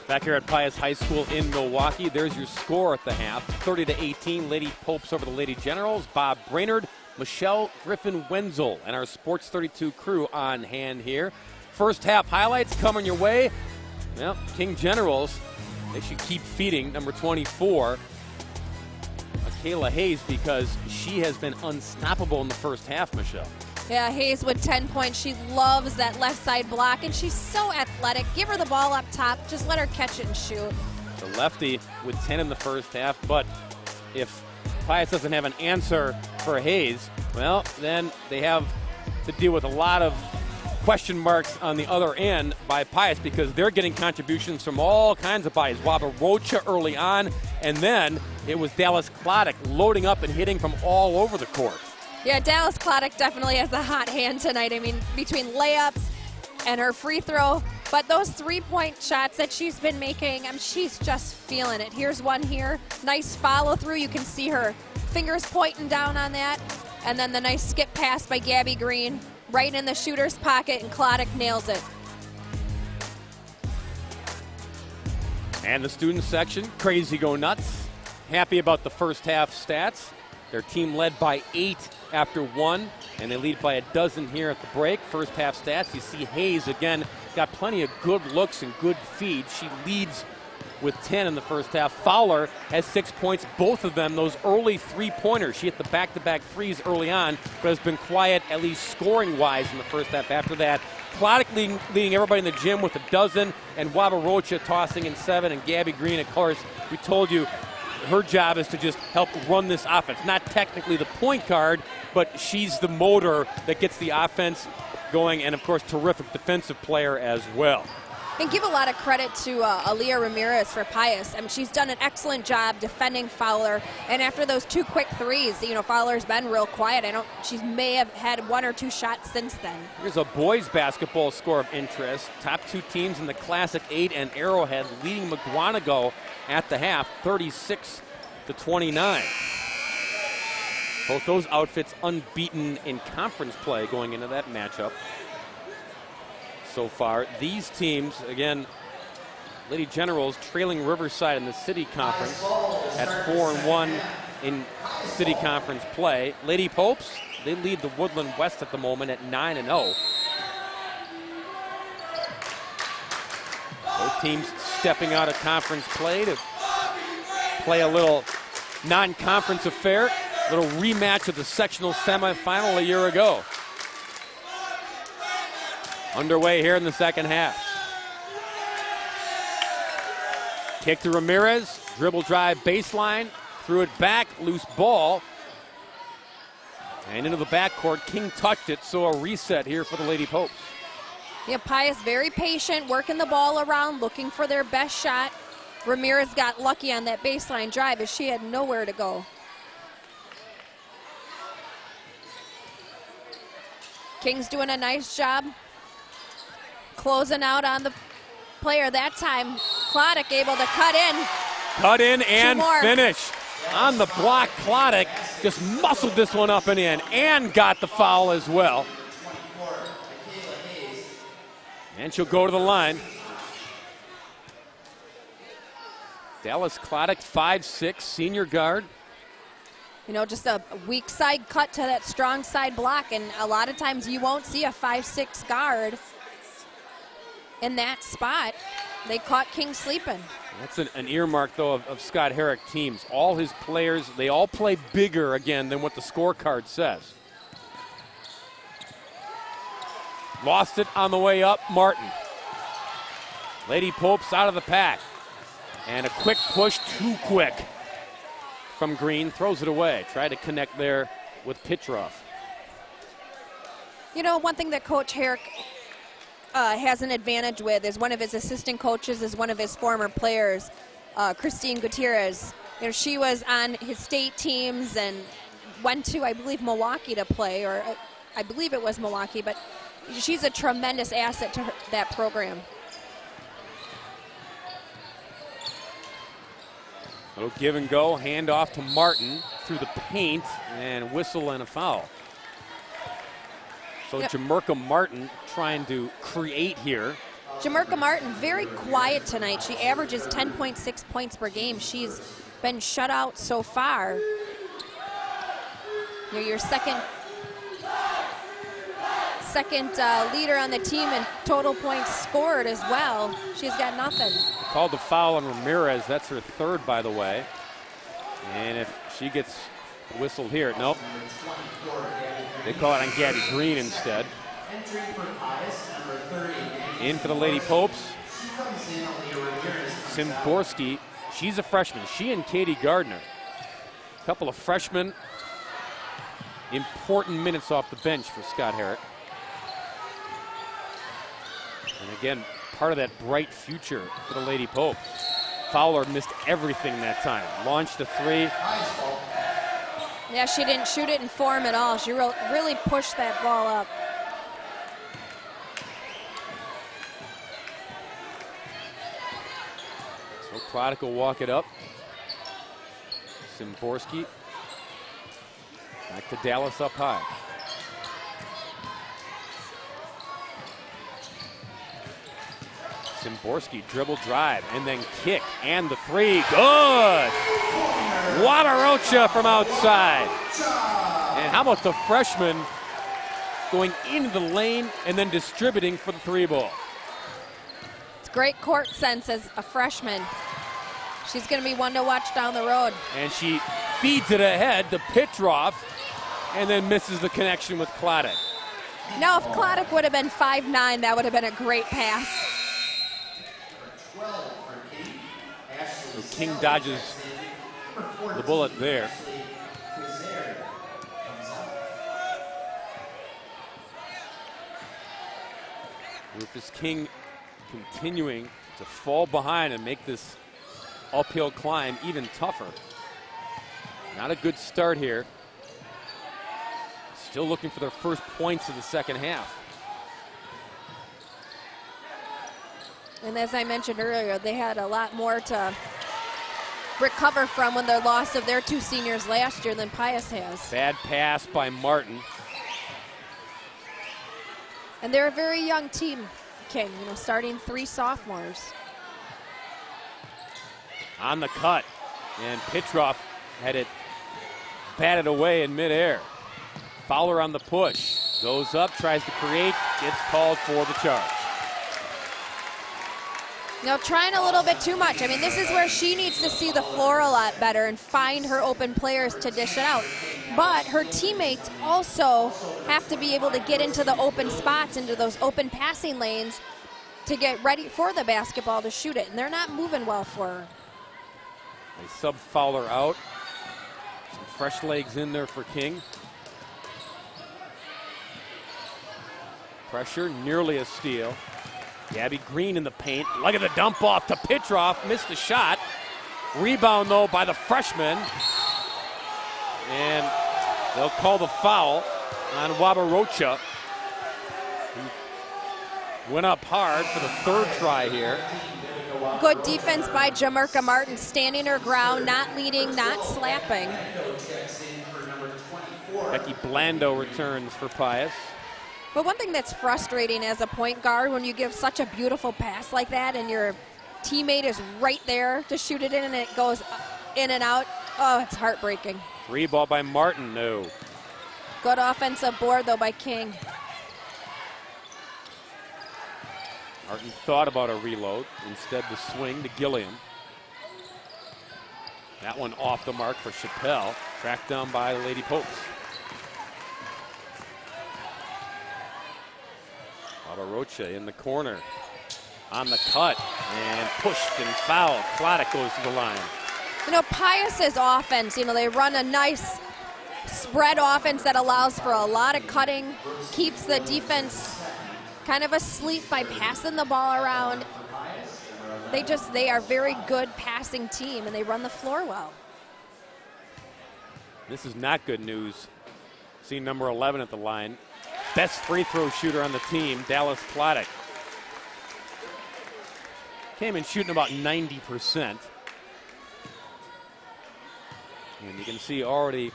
S1: Back here at Pius High School in Milwaukee, there's your score at the half. 30-18, Lady Popes over the Lady Generals. Bob Brainerd, Michelle Griffin Wenzel, and our Sports 32 crew on hand here. First half highlights coming your way. Well, King Generals, they should keep feeding number 24, Kayla Hayes, because she has been unstoppable in the first half, Michelle.
S3: Yeah, Hayes with 10 points. She loves that left side block, and she's so athletic. Give her the ball up top. Just let her catch it and shoot.
S1: The lefty with 10 in the first half, but if Pius doesn't have an answer for Hayes, well, then they have to deal with a lot of question marks on the other end by Pius, because they're getting contributions from all kinds of bodies. Wabarocha early on, and then it was Dallas Klodek loading up and hitting from all over the court.
S3: Yeah, Dallas Klodek definitely has a hot hand tonight. I mean, between layups and her free throw. But those three-point shots that she's been making, she's just feeling it. Here's one here. Nice follow-through. You can see her fingers pointing down on that. And then the nice skip pass by Gabby Green right in the shooter's pocket, and Klodek nails it.
S1: And the student section, crazy go nuts. Happy about the first half stats. Their team led by 8 after 1, and they lead by a dozen here at the break. First half stats, you see Hayes again got plenty of good looks and good feed. She leads with 10 in the first half. Fowler has 6 points, both of them those early three-pointers. She hit the back-to-back threes early on, but has been quiet, at least scoring-wise, in the first half. After that, Klodek leading everybody in the gym with a dozen, and Wabarocha tossing in 7, and Gabby Green, of course, we told you, her job is to just help run this offense. Not technically the point guard, but she's the motor that gets the offense going, and of course, terrific defensive player as well.
S3: And give a lot of credit to Aaliyah Ramirez for Pius. She's done an excellent job defending Fowler. And after those 2 quick threes, Fowler's been real quiet. She may have had 1 or 2 shots since then.
S1: Here's a boys basketball score of interest. Top 2 teams in the Classic 8 and Arrowhead leading McGuanago at the half, 36-29. Both those outfits unbeaten in conference play going into that matchup so far. These teams, again, Lady Generals trailing Riverside in the City Conference at 4-1 in City Conference play. Lady Popes, they lead the Woodland West at the moment at 9-0. Both teams stepping out of conference play to play a little non-conference affair, a little rematch of the sectional semifinal a year ago. Underway here in the second half. Kick to Ramirez, dribble drive baseline, threw it back, loose ball. And into the backcourt, King touched it, so a reset here for the Lady Popes.
S3: Yeah, Pius very patient, working the ball around, looking for their best shot. Ramirez got lucky on that baseline drive as she had nowhere to go. King's doing a nice job closing out on the player that time. Klodek able to cut in.
S1: Cut in and finish. On the block, Klodek just muscled this one up and in and got the foul as well. And she'll go to the line. Dallas Klodek, 5'6", senior guard.
S3: Just a weak side cut to that strong side block, and a lot of times you won't see a 5'6" guard in that spot. They caught King sleeping.
S1: That's an earmark, though, of Scott Herrick teams. All his players, they all play bigger, again, than what the scorecard says. Lost it on the way up, Martin. Lady Popes out of the pack. And a quick push, too quick from Green. Throws it away. Tried to connect there with Pitroff.
S3: One thing that Coach Herrick has an advantage with is one of his assistant coaches is one of his former players, Christine Gutierrez. She was on his state teams and went to, I believe, Milwaukee to play, or I believe it was Milwaukee, but she's a tremendous asset to that program.
S1: Little give and go, hand off to Martin through the paint, and whistle and a foul. So Jamerka Martin trying to create here.
S3: Jamerka Martin, very quiet tonight. She averages 10.6 points per game. She's been shut out so far. You're your second leader on the team in total points scored as well. She's got nothing.
S1: Called the foul on Ramirez. That's her third, by the way. And if she gets whistled here, nope. They call it on Gabby Green instead. In for the Lady Popes. Simborski, she's a freshman. She and Katie Gardner. A couple of freshmen. Important minutes off the bench for Scott Herrick. And again, part of that bright future for the Lady Popes. Fowler missed everything that time. Launched a three.
S3: Yeah, she didn't shoot it in form at all. She really pushed that ball up.
S1: So Klodek will walk it up. Simborski. Back to Dallas up high. Simborski dribble drive and then kick and the three. Good! Wabarocha from outside. And how about the freshman going into the lane and then distributing for the three ball?
S3: It's great court sense as a freshman. She's going to be one to watch down the road.
S1: And she feeds it ahead to Petrov and then misses the connection with Klodek.
S3: Now, if Klodek would have been 5'9", that would have been a great pass.
S1: So King dodges the bullet there. Rufus King continuing to fall behind and make this uphill climb even tougher. Not a good start here. Still looking for their first points of the second half.
S3: And as I mentioned earlier, they had a lot more to recover from when the loss of their two seniors last year than Pius has.
S1: Bad pass by Martin.
S3: And they're a very young team, King, starting 3 sophomores.
S1: On the cut, and Petrov had it batted away in midair. Fowler on the push, goes up, tries to create, gets called for the charge.
S3: Now trying a little bit too much. I mean, this is where she needs to see the floor a lot better and find her open players to dish it out. But her teammates also have to be able to get into the open spots, into those open passing lanes to get ready for the basketball to shoot it. And they're not moving well for her.
S1: They sub Fowler out. Some fresh legs in there for King. Pressure, nearly a steal. Gabby Green in the paint. Look at the dump off to Petrov. Missed the shot. Rebound, though, by the freshman. And they'll call the foul on Wabarocha. He went up hard for the third try here.
S3: Good defense by Jamerka Martin, standing her ground, not leading, not slapping.
S1: Becky Blando returns for Pius.
S3: But one thing that's frustrating as a point guard, when you give such a beautiful pass like that and your teammate is right there to shoot it in and it goes in and out, oh, it's heartbreaking.
S1: Free ball by Martin, no.
S3: Good offensive board, though, by King.
S1: Martin thought about a reload, instead the swing to Gilliam. That one off the mark for Chappelle, tracked down by the Lady Popes. Wabarocha in the corner, on the cut, and pushed and fouled. Klodek goes to the line.
S3: Pius's offense, they run a nice spread offense that allows for a lot of cutting, keeps the defense kind of asleep by passing the ball around. They are a very good passing team, and they run the floor well.
S1: This is not good news. See number 11 at the line. Best free throw shooter on the team, Dallas Klodek. Came in shooting about 90%. And you can see already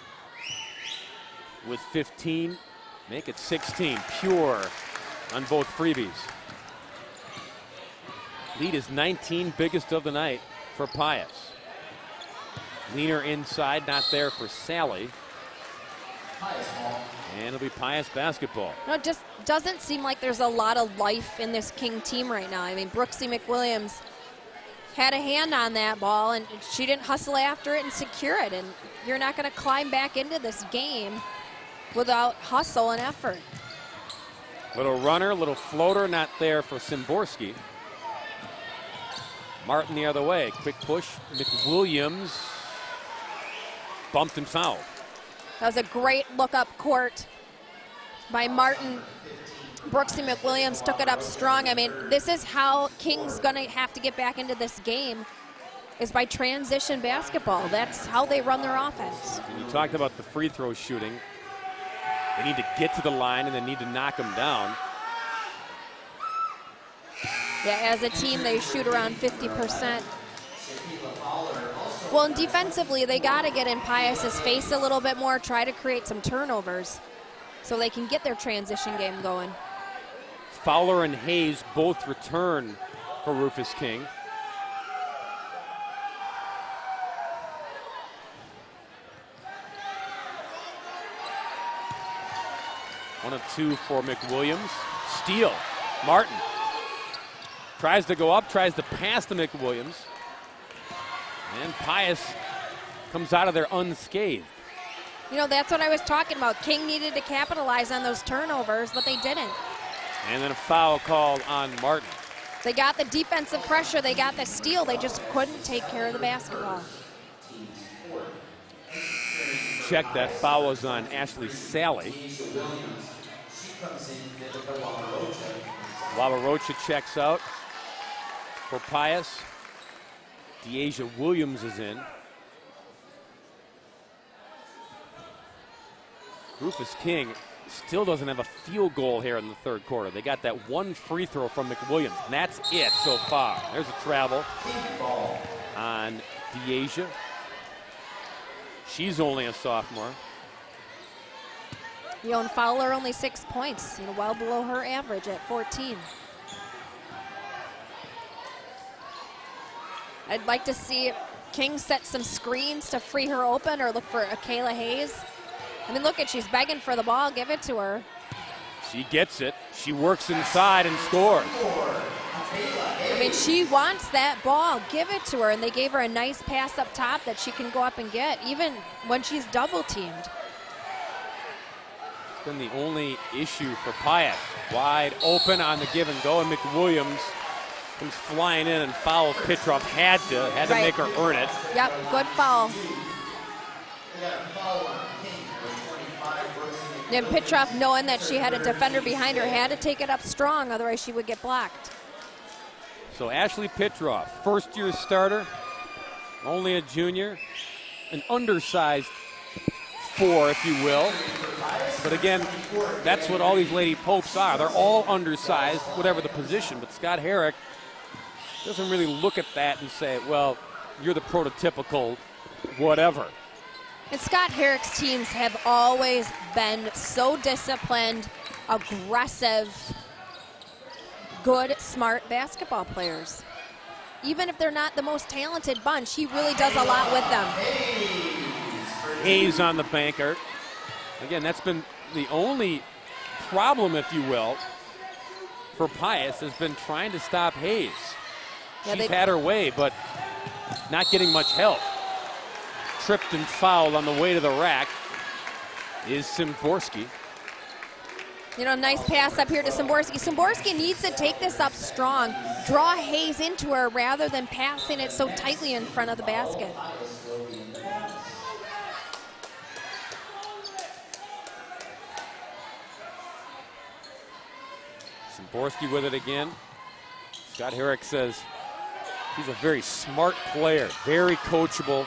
S1: with 15, make it 16, pure on both freebies. Lead is 19, biggest of the night for Pius. Leaner inside, not there for Sally. And it'll be Pius basketball.
S3: No, it just doesn't seem like there's a lot of life in this King team right now. I mean, Brooksy McWilliams had a hand on that ball, and she didn't hustle after it and secure it. And you're not going to climb back into this game without hustle and effort.
S1: Little runner, little floater, not there for Szymborski. Martin the other way. Quick push. McWilliams bumped and fouled.
S3: That was a great look-up court by Martin. Brooksy McWilliams took it up strong. I mean, this is how King's going to have to get back into this game, is by transition basketball. That's how they run their offense.
S1: And you talked about the free throw shooting. They need to get to the line and they need to knock them down.
S3: Yeah, as a team, they shoot around 50%. Well, and defensively, they got to get in Pius's face a little bit more, try to create some turnovers so they can get their transition game going.
S1: Fowler and Hayes both return for Rufus King. One of two for McWilliams. Steal. Martin tries to go up, tries to pass to McWilliams. And Pius comes out of there unscathed.
S3: You know, that's what I was talking about. King needed to capitalize on those turnovers, but they didn't.
S1: And then a foul called on Martin.
S3: They got the defensive pressure, they got the steal, they just couldn't take care of the basketball.
S1: Check, that foul was on Ashley Sally. Wabarocha checks out for Pius. Deasia Williams is in. Rufus King still doesn't have a field goal here in the third quarter. They got that one free throw from McWilliams, and that's it so far. There's a travel on Deasia. She's only a sophomore.
S3: You know, and Fowler only 6 points, you know, well below her average at 14. I'd like to see King set some screens to free her open or look for Akayla Hayes. I mean, look she's begging for the ball. Give it to her.
S1: She gets it. She works inside and scores.
S3: I mean, she wants that ball. Give it to her. And they gave her a nice pass up top that she can go up and get, even when she's double teamed.
S1: It's been the only issue for Pius. Wide open on the give and go, and McWilliams comes flying in and fouls Pitroff. Had to make her earn it.
S3: Yep, good foul. And Pitroff, knowing that she had a defender behind her, had to take it up strong, otherwise she would get blocked.
S1: So Ashley Pitroff, first-year starter, only a junior, an undersized 4, if you will. But again, that's what all these Lady Popes are. They're all undersized, whatever the position. But Scott Herrick doesn't really look at that and say, well, you're the prototypical whatever.
S3: And Scott Herrick's teams have always been so disciplined, aggressive, good, smart basketball players. Even if they're not the most talented bunch, he really does a lot with them.
S1: Hayes on the banker. Again, that's been the only problem, if you will, for Pius, has been trying to stop Hayes.
S3: Yeah,
S1: She's had her way, but not getting much help. Tripped and fouled on the way to the rack is Szymborski.
S3: You know, nice pass up here to Szymborski. Szymborski needs to take this up strong, draw Hayes into her rather than passing it so tightly in front of the basket.
S1: Szymborski with it again. Scott Herrick says he's a very smart player, very coachable.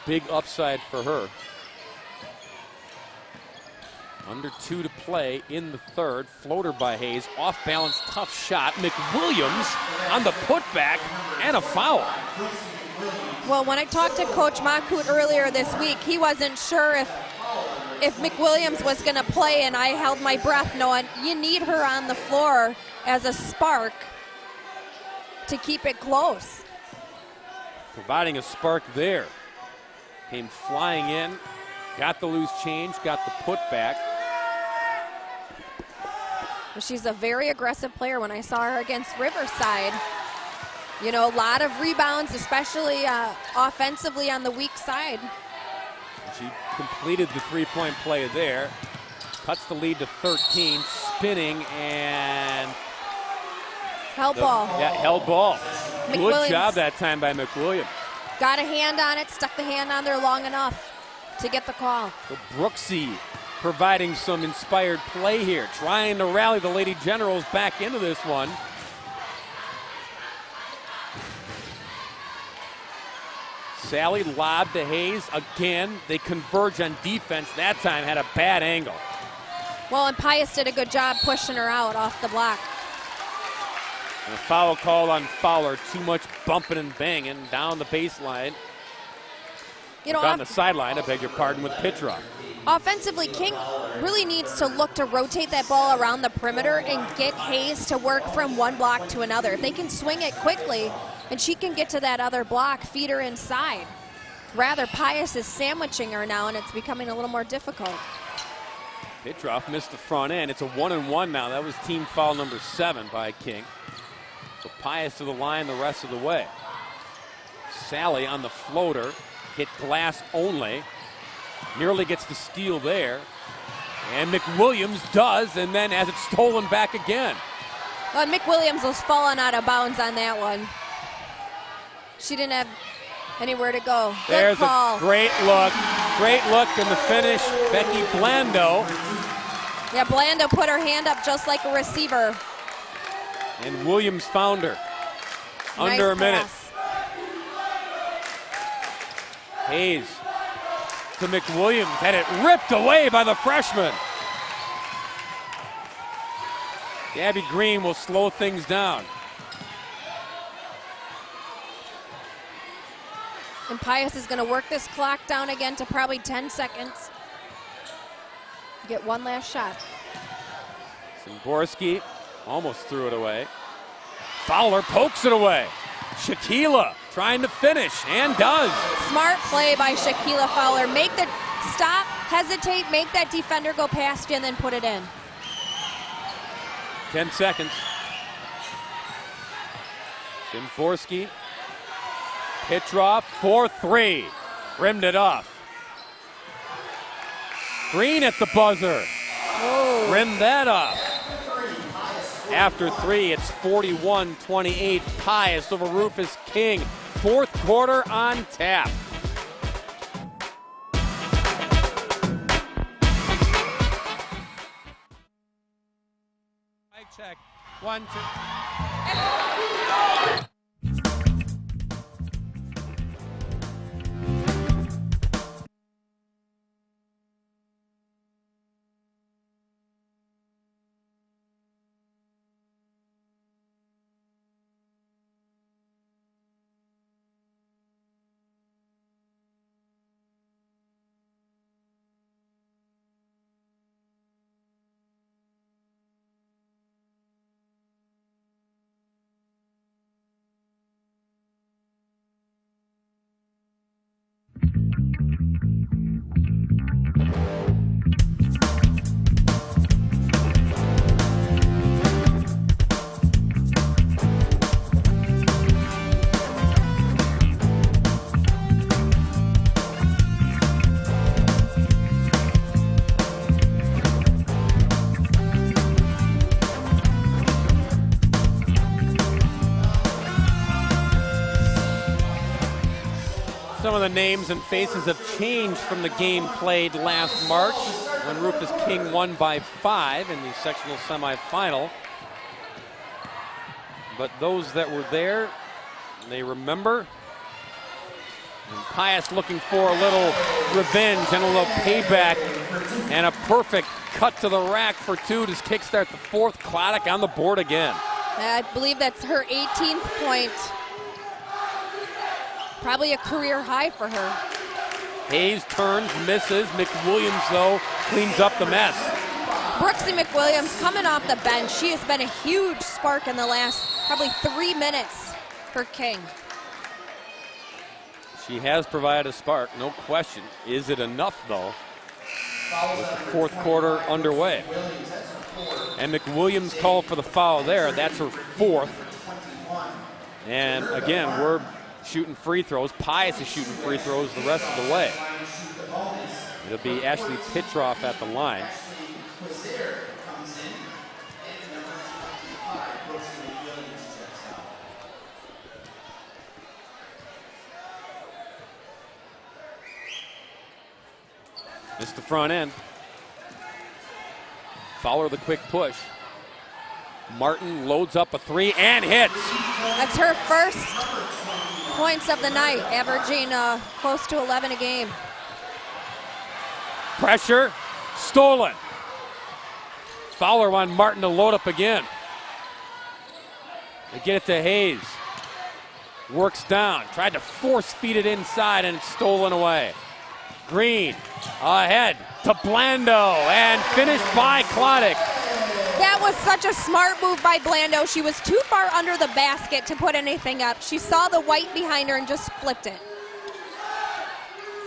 S1: Big upside for her. Under 2 to play in the third. Floater by Hayes. Off balance, tough shot. McWilliams on the putback and a foul.
S3: Well, when I talked to Coach Makut earlier this week, he wasn't sure if McWilliams was going to play, and I held my breath knowing you need her on the floor as a spark to keep it close.
S1: Providing a spark there. Came flying in, got the loose change, got the putback.
S3: She's a very aggressive player. When I saw her against Riverside, you know, a lot of rebounds, especially offensively on the weak side.
S1: She completed the three-point play there. Cuts the lead to 13, spinning, and
S3: held ball.
S1: Yeah, held ball.
S3: McWilliams.
S1: Good job that time by McWilliams.
S3: Got a hand on it, stuck the hand on there long enough to get the call.
S1: So Brooksy providing some inspired play here, trying to rally the Lady Generals back into this one. Sally lobbed to Hayes again. They converge on defense. That time had a bad angle.
S3: Well, and Pius did a good job pushing her out off the block.
S1: And a foul called on Fowler. Too much bumping and banging down the baseline.
S3: You know,
S1: down the sideline, I beg your pardon, with Pitroff.
S3: Offensively, King really needs to look to rotate that ball around the perimeter and get Hayes to work from one block to another. If they can swing it quickly and she can get to that other block, feed her inside. Rather, Pius is sandwiching her now, and it's becoming a little more difficult.
S1: Pitroff missed the front end. It's a 1-and-1 now. That was team foul number 7 by King. So Pius to the line the rest of the way. Sally on the floater, hit glass only. Nearly gets the steal there. And McWilliams does, and then has it stolen back again.
S3: Well, McWilliams was falling out of bounds on that one. She didn't have anywhere to go.
S1: There's
S3: Good call.
S1: A great look. Great look in the finish. Becky Blando.
S3: Yeah, Blando put her hand up just like a receiver.
S1: And Williams found her.
S3: Nice
S1: Under a minute.
S3: pass.
S1: Hayes to McWilliams. Had it ripped away by the freshman. Gabby Green will slow things down.
S3: And Pius is going to work this clock down again to probably 10 seconds. Get one last shot.
S1: Szymborski almost threw it away. Fowler pokes it away. Shaquila trying to finish, and does.
S3: Smart play by Shaquila Fowler. Make the stop, hesitate, make that defender go past you, and then put it in.
S1: 10 seconds. Szymborski. Pitroff, 4-3. Rimmed it off. Green at the buzzer.
S3: Oh.
S1: Rimmed that off. After 3, it's 41-28. Pius over Rufus King. Fourth quarter on tap. Mic check. 1, 2. Some of the names and faces have changed from the game played last March when Rufus King won by 5 in the sectional semifinal. But those that were there, they remember. And Pius looking for a little revenge and a little payback, and a perfect cut to the rack for 2 to kickstart the fourth. Klodek on the board again.
S3: I believe that's her 18th point. Probably a career high for her.
S1: Hayes turns, misses. McWilliams, though, cleans up the mess.
S3: Brooksy McWilliams coming off the bench. She has been a huge spark in the last probably 3 minutes for King.
S1: She has provided a spark, no question. Is it enough, though, with the fourth quarter underway? And McWilliams called for the foul there. That's her fourth. And again, we're shooting free throws. Pius is shooting free throws the rest of the way. It'll be Ashley Pitroff at the line. Missed the front end. Fowler the quick push. Martin loads up a three and hits.
S3: That's her first points of the night, averaging close to 11 a game.
S1: Pressure, stolen. Fowler on Martin to load up again. They get it to Hayes. Works down, tried to force feed it inside and it's stolen away. Green ahead to Blando and finished by Klodek.
S3: That was such a smart move by Blando. She was too far under the basket to put anything up. She saw the white behind her and just flipped it.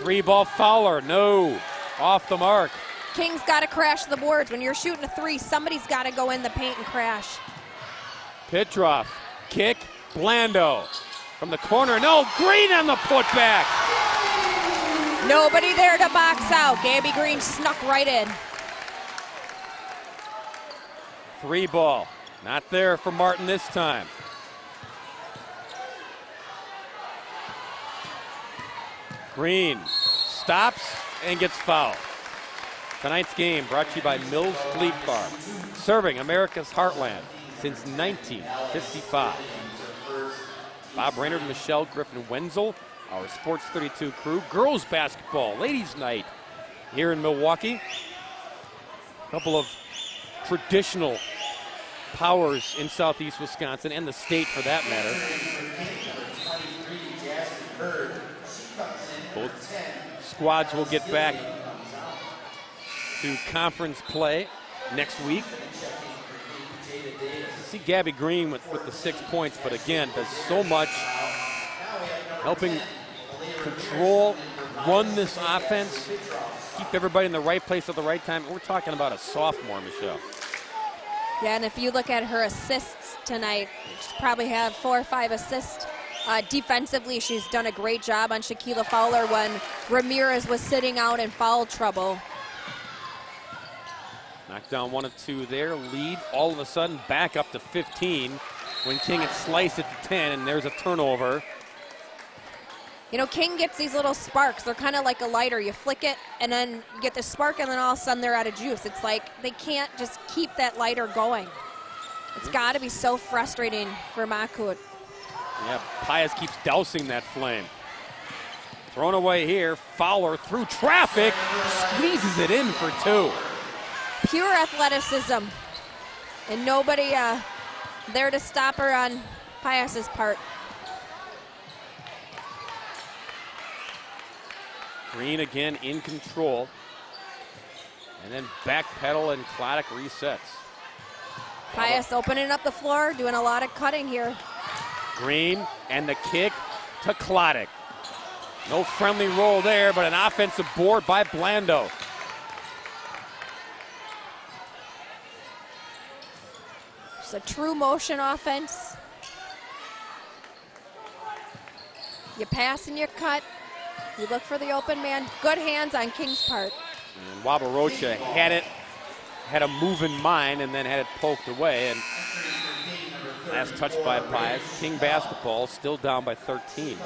S1: 3-ball Fowler, no, off the mark.
S3: King's got to crash the boards. When you're shooting a three, somebody's got to go in the paint and crash.
S1: Pitroff, kick, Blando. From the corner, no, Green on the putback.
S3: Nobody there to box out. Gabby Green snuck right in.
S1: 3-ball, not there for Martin this time. Green stops and gets fouled. Tonight's game brought to you by Mills Fleet Car, serving America's heartland since 1955. Bob Raynard, Michelle Griffin Wenzel, our Sports 32 crew. Girls basketball, ladies night here in Milwaukee. A couple of traditional powers in southeast Wisconsin and the state for that matter. Both squads will get back to conference play next week. See Gabby Green with the 6 points, but again, does so much helping control, run this offense, keep everybody in the right place at the right time. We're talking about a sophomore, Michelle.
S3: Yeah, and if you look at her assists tonight, she'll probably have 4 or 5 assists. Defensively, she's done a great job on Shaquila Fowler when Ramirez was sitting out in foul trouble.
S1: Knocked down 1 of 2 there. Lead all of a sudden back up to 15 when King had sliced it to 10, and there's a turnover.
S3: You know, King gets these little sparks. They're kind of like a lighter. You flick it, and then you get the spark, and then all of a sudden they're out of juice. It's like they can't just keep that lighter going. It's got to be so frustrating for Makut.
S1: Yeah, Pius keeps dousing that flame. Thrown away here. Fowler through traffic. Squeezes it in for 2.
S3: Pure athleticism. And nobody there to stop her on Pius's part.
S1: Green again in control. And then backpedal and Klodek resets.
S3: Pius opening up the floor, doing a lot of cutting here.
S1: Green and the kick to Klodek. No friendly roll there, but an offensive board by Blando.
S3: It's a true motion offense. You pass and you cut. You look for the open man. Good hands on King's part.
S1: And Wabarocha had a move in mind and then had it poked away. And last touch by Pius. King basketball still down by 13.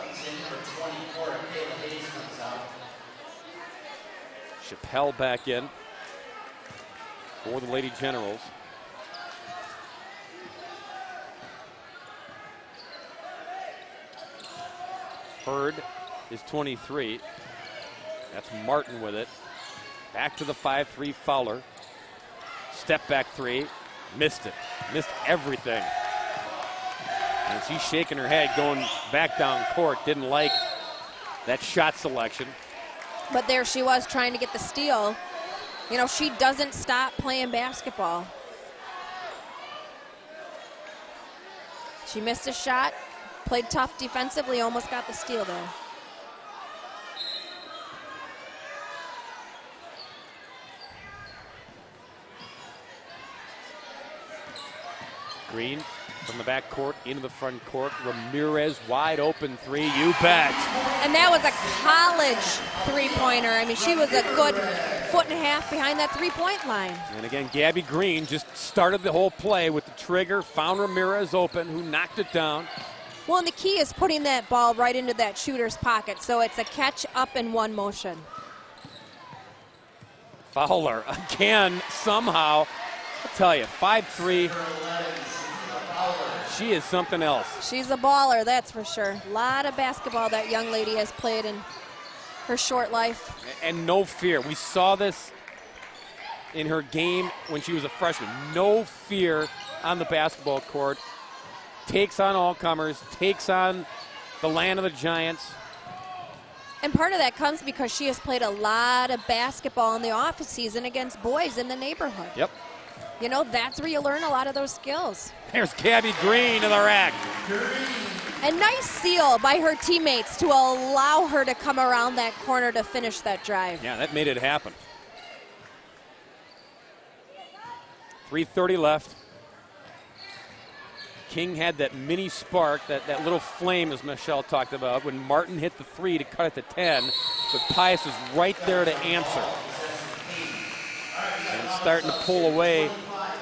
S1: Chappelle back in for the Lady Generals. Hurd is 23. That's Martin with it. Back to the 5-3 Fowler. Step back 3. Missed it. Missed everything. And she's shaking her head going back down court. Didn't like that shot selection.
S3: But there she was trying to get the steal. You know, she doesn't stop playing basketball. She missed a shot. Played tough defensively, almost got the steal there.
S1: Green from the back court into the front court. Ramirez wide open three, you bet.
S3: And that was a college three-pointer. I mean, she was a good foot and a half behind that three-point line.
S1: And again, Gabby Green just started the whole play with the trigger, found Ramirez open, who knocked it down.
S3: Well, and the key is putting that ball right into that shooter's pocket, so it's a catch up in one motion.
S1: Fowler again, somehow. I'll tell you, 5'3". She is something else.
S3: She's a baller, that's for sure. A lot of basketball that young lady has played in her short life.
S1: And no fear. We saw this in her game when she was a freshman. No fear on the basketball court. Takes on all comers, takes on the land of the Giants.
S3: And part of that comes because she has played a lot of basketball in the off season against boys in the neighborhood.
S1: Yep.
S3: You know, that's where you learn a lot of those skills.
S1: There's Gabby Green in the rack.
S3: A nice seal by her teammates to allow her to come around that corner to finish that drive.
S1: Yeah, that made it happen. 3:30 left. King had that mini spark, that little flame, as Michelle talked about, when Martin hit the three to cut it to 10, but Pius was right there to answer. And starting to pull away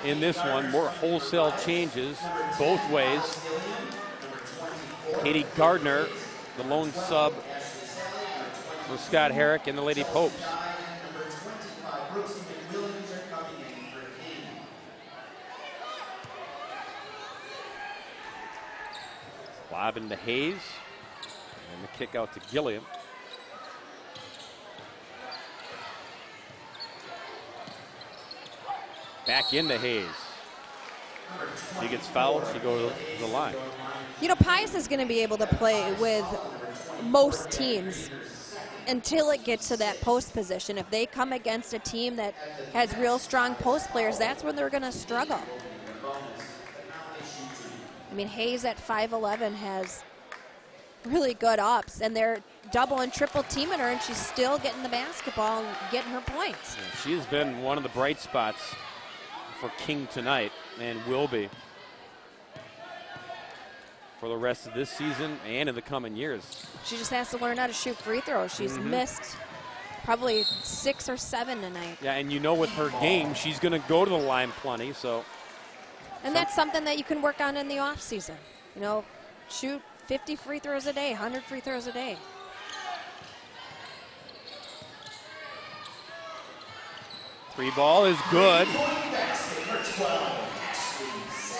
S1: in this one. More wholesale changes both ways. Katie Gardner, the lone sub for Scott Herrick and the Lady Popes. Lob into Hayes, and the kick out to Gilliam. Back into Hayes. She gets fouled, she goes to the line.
S3: You know, Pius is going to be able to play with most teams until it gets to that post position. If they come against a team that has real strong post players, that's when they're going to struggle. I mean, Hayes at 5'11" has really good ups, and they're double and triple teaming her, and she's still getting the basketball and getting her points.
S1: Yeah, she has been one of the bright spots for King tonight, and will be for the rest of this season and in the coming years.
S3: She just has to learn how to shoot free throws. She's missed probably 6 or 7 tonight.
S1: Yeah, and you know with her game, she's going to go to the line plenty, so.
S3: And that's something that you can work on in the off season. You know, shoot 50 free throws a day, 100 free throws a day.
S1: Three ball is good.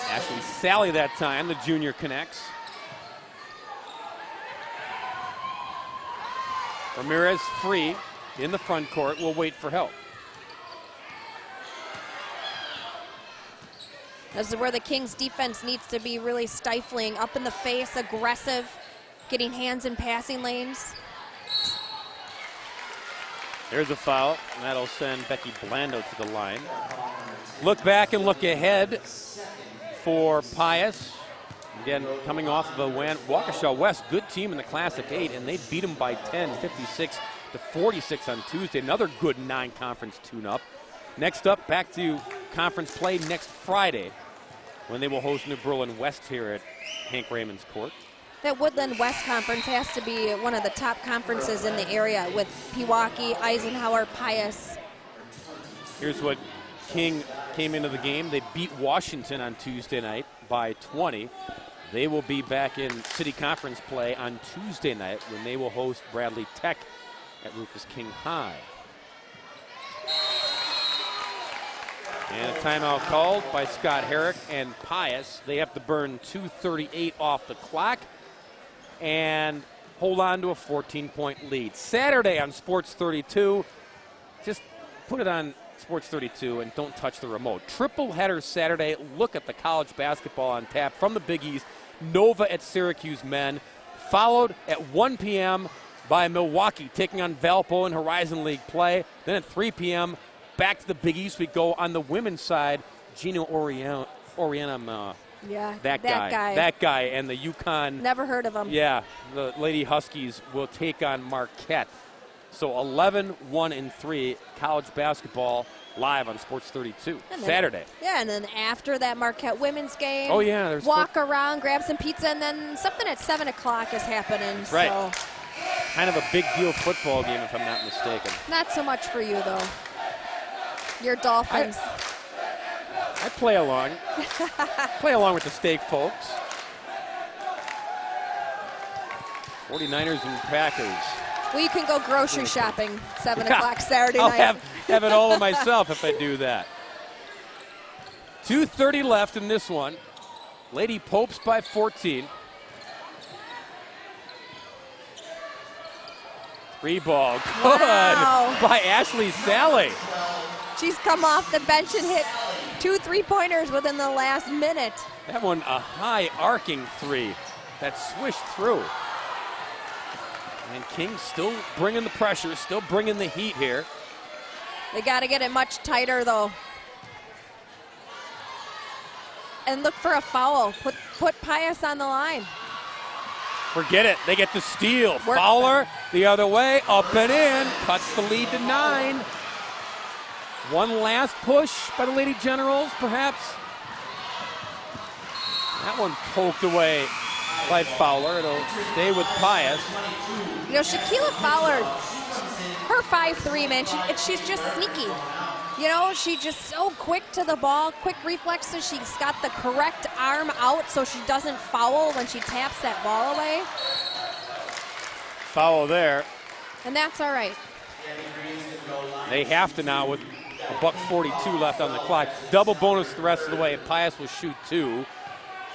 S1: Ashley Sally that time, the junior connects. Ramirez free in the front court, will wait for help.
S3: This is where the Kings defense needs to be really stifling, up in the face, aggressive, getting hands in passing lanes.
S1: There's a foul, and that'll send Becky Blando to the line. Look back and look ahead for Pius. Again, coming off of a Waukesha West, good team in the Classic 8, and they beat them by 10, 56-46 on Tuesday. Another good non-conference tune-up. Next up, back to conference play next Friday when they will host New Berlin West here at Hank Raymond's court.
S3: That Woodland West Conference has to be one of the top conferences in the area with Milwaukee, Eisenhower, Pius.
S1: Here's what King came into the game. They beat Washington on Tuesday night by 20. They will be back in city conference play on Tuesday night when they will host Bradley Tech at Rufus King High. And a timeout called by Scott Herrick and Pius. They have to burn 2:38 off the clock and hold on to a 14-point lead. Saturday on Sports 32, just put it on Sports 32 and don't touch the remote. Triple header Saturday. Look at the college basketball on tap from the Big East. Nova at Syracuse men, followed at 1 p.m. by Milwaukee taking on Valpo in Horizon League play. Then at 3 p.m., back to the Big East we go on the women's side. Gino Orienum
S3: Yeah,
S1: That guy, and the Yukon.
S3: Never heard of him.
S1: Yeah, the Lady Huskies will take on Marquette. So 11-1-3 college basketball live on Sports 32 Saturday.
S3: Yeah, and then after that Marquette women's game,
S1: oh yeah, there's
S3: walk around, grab some pizza, and then something at 7 o'clock is happening.
S1: Right.
S3: So
S1: kind of a big deal football game, if I'm not mistaken.
S3: not so much for you though. Your Dolphins.
S1: I play along. Play along with the steak folks. 49ers and Packers.
S3: Well, you can go grocery shopping 7 o'clock Saturday night.
S1: I'll have it all to myself if I do that. 2:30 left in this one. Lady Popes by 14. 3 ball. Good
S3: Wow.
S1: by Ashley Sally.
S3: She's come off the bench and hit 2 3-pointers within the last minute.
S1: That one a high arcing 3 that swished through. And King still bringing the pressure, still bringing the heat here.
S3: They got to get it much tighter, though. And look for a foul. Put Pius on the line.
S1: Forget it. They get the steal. Fowler the other way, up and in. Cuts the lead to 9. One last push by the Lady Generals, perhaps. That one poked away by Fowler. It'll stay with Pius.
S3: You know, Shaquilla Fowler, her 5'3", man, she's just sneaky. You know, she's just so quick to the ball, quick reflexes. She's got the correct arm out so she doesn't foul when she taps that ball away.
S1: Foul there.
S3: And that's all right.
S1: They have to now with $1:42 left on the clock. Double bonus the rest of the way. Pius will shoot 2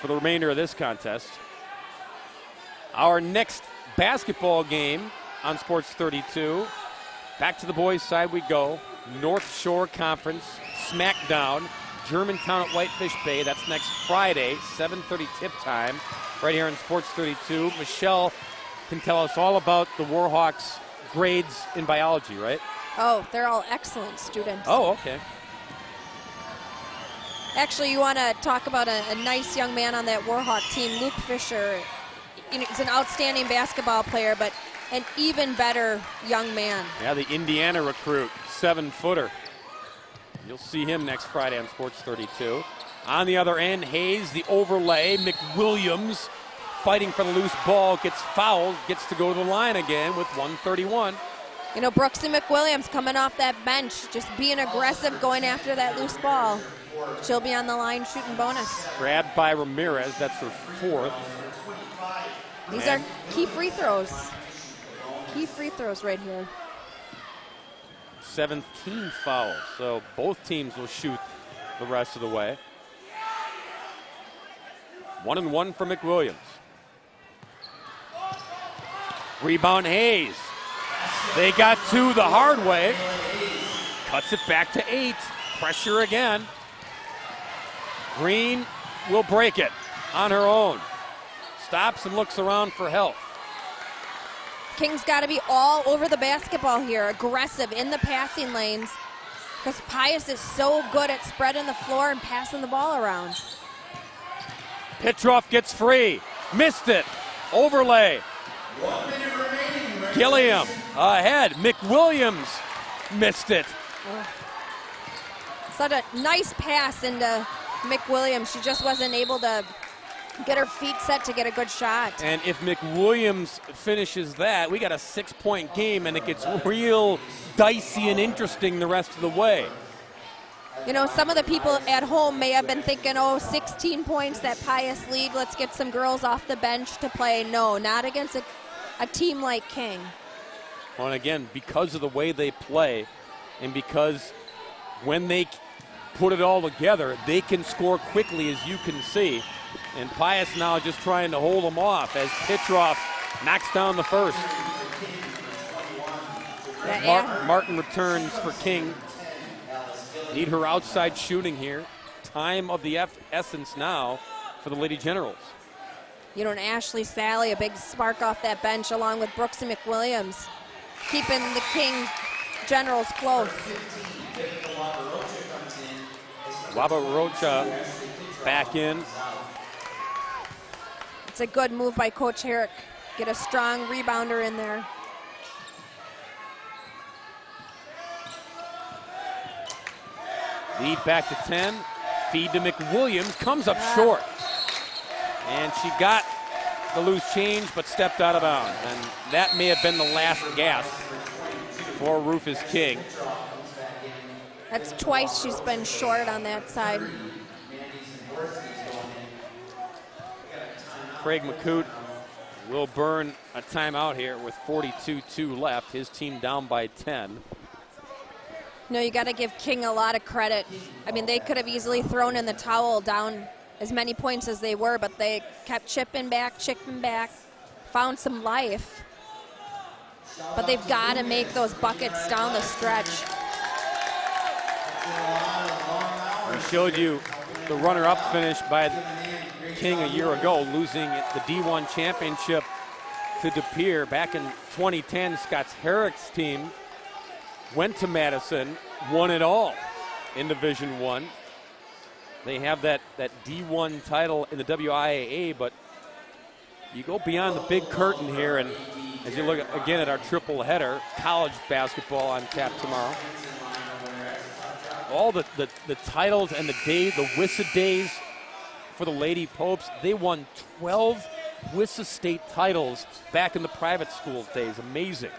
S1: for the remainder of this contest. Our next basketball game on Sports 32. Back to the boys' side we go. North Shore Conference Smackdown. Germantown at Whitefish Bay. That's next Friday, 7:30 tip time, right here on Sports 32. Michelle can tell us all about the Warhawks' grades in biology, right?
S3: Oh, they're all excellent students.
S1: Oh, okay.
S3: Actually, you want to talk about a nice young man on that Warhawk team, Luke Fisher. He's an outstanding basketball player, but an even better young man.
S1: Yeah, the Indiana recruit, 7-footer. You'll see him next Friday on Sports 32. On the other end, Hayes, the overlay. McWilliams fighting for the loose ball, gets fouled, gets to go to the line again with 1:31.
S3: You know, Brooksy McWilliams coming off that bench, just being aggressive, going after that loose ball. She'll be on the line shooting bonus.
S1: Grabbed by Ramirez, that's her 4th.
S3: These are key free throws. Key free throws right here.
S1: 7th team foul, so both teams will shoot the rest of the way. 1-1 for McWilliams. Rebound Hayes. They got 2 the hard way. Cuts it back to 8. Pressure again. Green will break it on her own. Stops and looks around for help.
S3: King's got to be all over the basketball here, aggressive in the passing lanes, because Pius is so good at spreading the floor and passing the ball around.
S1: Petroff gets free. Missed it. Overlay. Gilliam ahead. McWilliams missed it.
S3: Such a nice pass into McWilliams. She just wasn't able to get her feet set to get a good shot.
S1: And if McWilliams finishes that, we got a 6-point game, and it gets real dicey and interesting the rest of the way.
S3: You know, some of the people at home may have been thinking, oh, 16 points, that Pius lead, let's get some girls off the bench to play. No, not against a team like King.
S1: Well, and again, because of the way they play, and because when they put it all together, they can score quickly, as you can see. And Pius now just trying to hold them off as Petroff knocks down the first. Martin returns for King. Need her outside shooting here. Time of the essence now for the Lady Generals.
S3: You know, and Ashley Sally, a big spark off that bench, along with Brooksy McWilliams, keeping the King Generals close.
S1: Rocha back in.
S3: It's a good move by Coach Herrick. Get a strong rebounder in there.
S1: Lead back to 10. Feed to McWilliams. Comes up short. And she got the loose change, but stepped out of bounds. And that may have been the last gasp for Rufus King.
S3: That's twice she's been short on that side.
S1: Craig McCoot will burn a timeout here with 42-2 left. His team down by 10.
S3: No, you got to give King a lot of credit. I mean, they could have easily thrown in the towel down as many points as they were, but they kept chipping back, found some life. But they've got to make those buckets down the stretch.
S1: We showed you the runner-up finish by King a year ago, losing the D1 championship to De Pere. Back in 2010, Scott Herrick's team went to Madison, won it all in Division I. They have that D1 title in the WIAA, but you go beyond the big curtain here, and as you look again at our triple header, college basketball on tap tomorrow. All the titles and the WISA days for the Lady Popes. They won 12 WISA state titles back in the private school days. Amazing.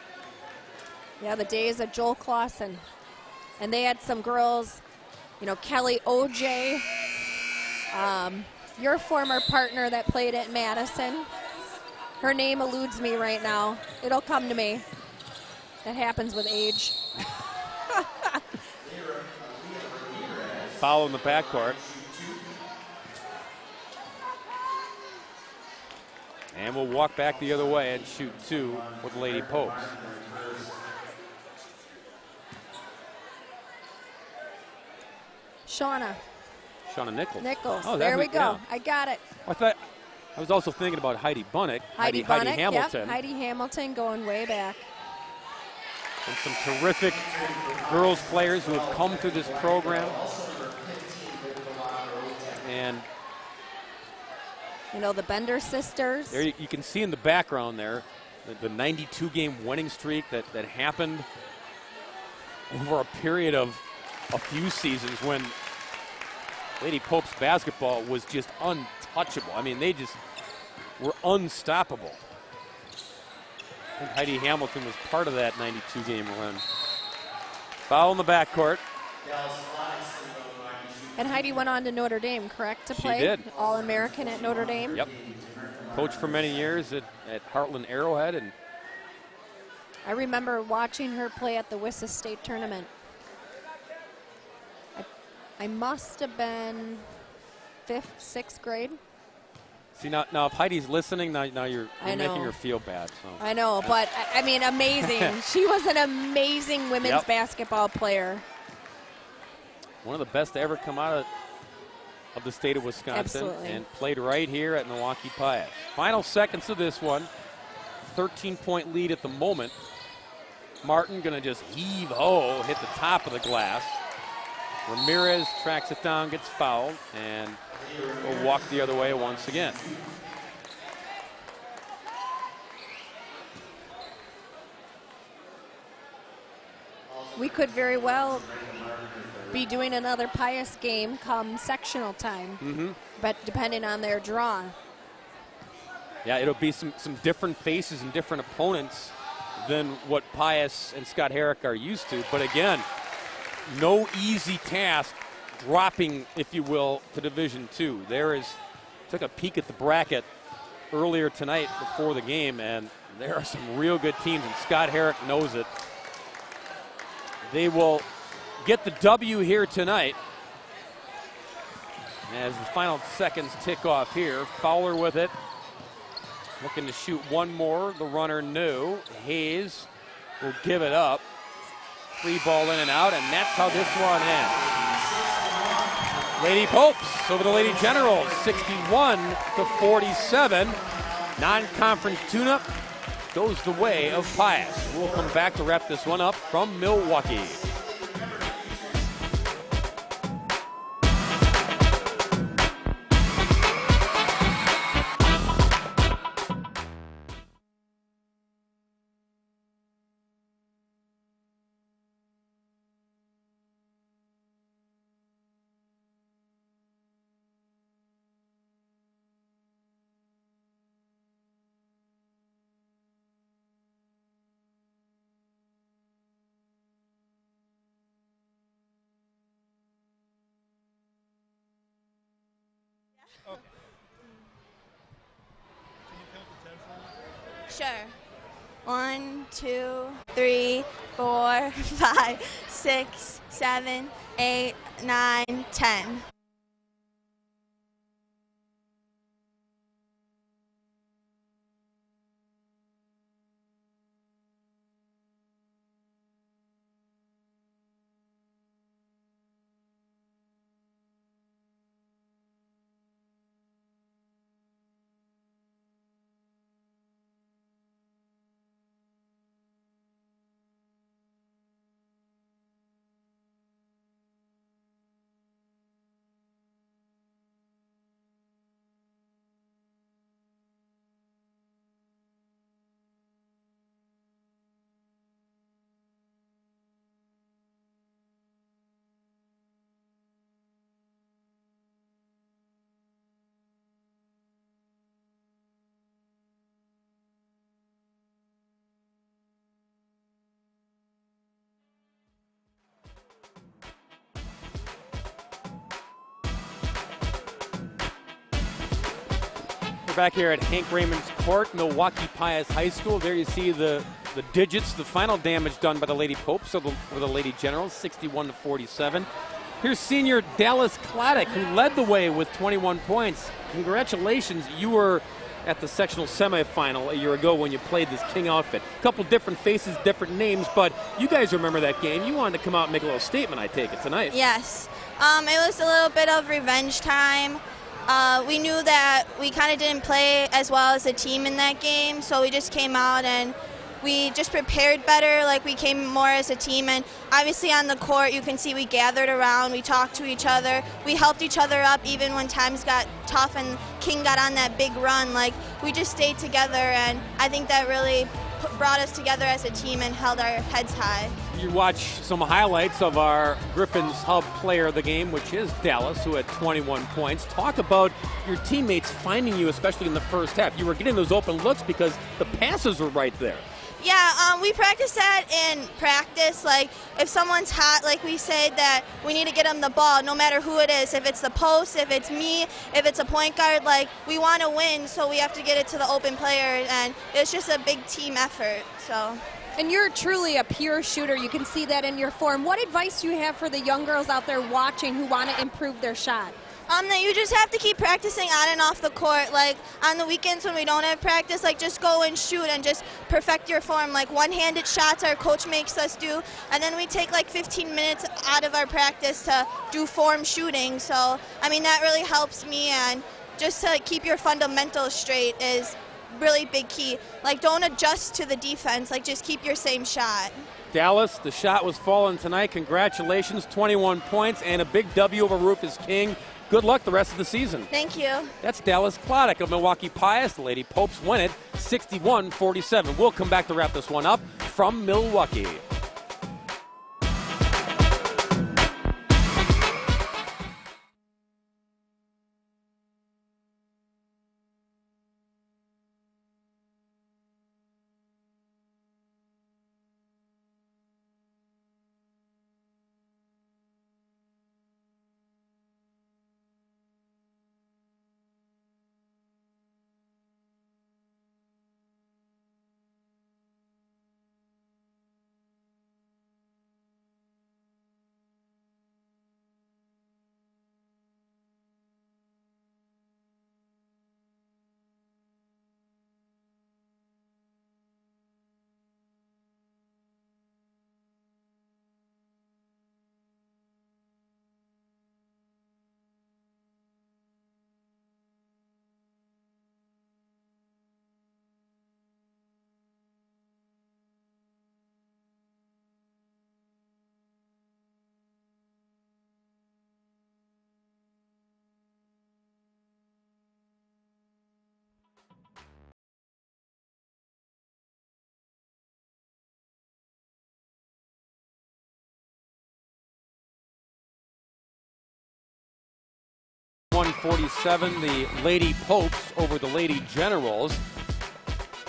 S3: Yeah, the days of Joel Clausen. And they had some girls, you know, Kelly OJ, your former partner that played at Madison. Her name eludes me right now. It'll come to me. That happens with age.
S1: Foul in the backcourt. And we'll walk back the other way and shoot two with Lady Popes.
S3: Shauna
S1: Nichols.
S3: Oh, there we go.
S1: Yeah.
S3: I got it.
S1: I was also thinking about Heidi Bunnick. Heidi Hamilton.
S3: Yep. Heidi Hamilton going way back.
S1: And some terrific girls players who have come through this program. And
S3: you know, the Bender sisters.
S1: There you can see in the background there the 92-game winning streak that happened over a period of a few seasons when Lady Popes basketball was just untouchable. I mean, they just were unstoppable. I think Heidi Hamilton was part of that 92-game run. Foul in the backcourt.
S3: And Heidi went on to Notre Dame, correct, to play?
S1: She did.
S3: All-American at Notre Dame?
S1: Yep. Coached for many years at Heartland Arrowhead. And
S3: I remember watching her play at the WISA State Tournament. I must have been 5th, 6th grade.
S1: See, now if Heidi's listening, now you're making her feel bad. So.
S3: I know, but, I mean, amazing. She was an amazing women's basketball player.
S1: One of the best to ever come out of the state of Wisconsin.
S3: Absolutely.
S1: And played right here at Milwaukee Pius. Final seconds of this one. 13-point lead at the moment. Martin going to just heave-ho, hit the top of the glass. Ramirez tracks it down, gets fouled, and will walk the other way once again.
S3: We could very well be doing another Pius game come sectional time, but depending on their draw.
S1: Yeah, it'll be some different faces and different opponents than what Pius and Scott Herrick are used to. But again, no easy task dropping, if you will, to Division II. Took a peek at the bracket earlier tonight before the game, and there are some real good teams, and Scott Herrick knows it. They will get the W here tonight. As the final seconds tick off here, Fowler with it. Looking to shoot one more. The runner, no. Hayes will give it up. Free ball in and out, and that's how this one ends. Lady Popes over the Lady Generals, 61-47. Non-conference tune-up goes the way of Pius. We'll come back to wrap this one up from Milwaukee.
S8: Sure. 1, 2, 3, 4, 5, 6, 7, 8, 9, 10.
S1: We're back here at Hank Raymond's Court, Milwaukee Pius High School. There you see the digits, the final damage done by the Lady Popes or the Lady Generals, 61-47. Here's senior Dallas Kladdick, who led the way with 21 points. Congratulations, you were at the sectional semifinal a year ago when you played this King outfit. A couple different faces, different names, but you guys remember that game. You wanted to come out and make a little statement, I take it, tonight.
S8: Yes. It was a little bit of revenge time. We knew that we kind of didn't play as well as a team in that game, so we just came out and we just prepared better. Like, we came more as a team, and obviously on the court you can see we gathered around, we talked to each other, we helped each other up even when times got tough and King got on that big run. Like, we just stayed together, and I think that really brought us together as a team and held our heads high.
S1: You watch some highlights of our Griffin's Hub player of the game, which is Dallas, who had 21 points. Talk about your teammates finding you, especially in the first half. You were getting those open looks because the passes were right there.
S8: Yeah, we practice that in practice. Like, if someone's hot, like we say that we need to get them the ball, no matter who it is. If it's the post, if it's me, if it's a point guard, like, we want to win, so we have to get it to the open player, and it's just a big team effort. So.
S3: And you're truly a pure shooter. You can see that in your form. What advice do you have for the young girls out there watching who want to improve their shot?
S8: That you just have to keep practicing on and off the court. Like, on the weekends when we don't have practice, like, just go and shoot and just perfect your form. Like, one-handed shots our coach makes us do, and then we take like 15 minutes out of our practice to do form shooting. So, I mean, that really helps me, and just to keep your fundamentals straight is really big key. Like, don't adjust to the defense. Like, just keep your same shot.
S1: Dallas, the shot was falling tonight. Congratulations, 21 points and a big W over Rufus King. Good luck the rest of the season.
S8: Thank you.
S1: That's Dallas Kladdick of Milwaukee Pius. The Lady Popes win it 61-47. We'll come back to wrap this one up from Milwaukee. .147, the Lady Popes over the Lady Generals.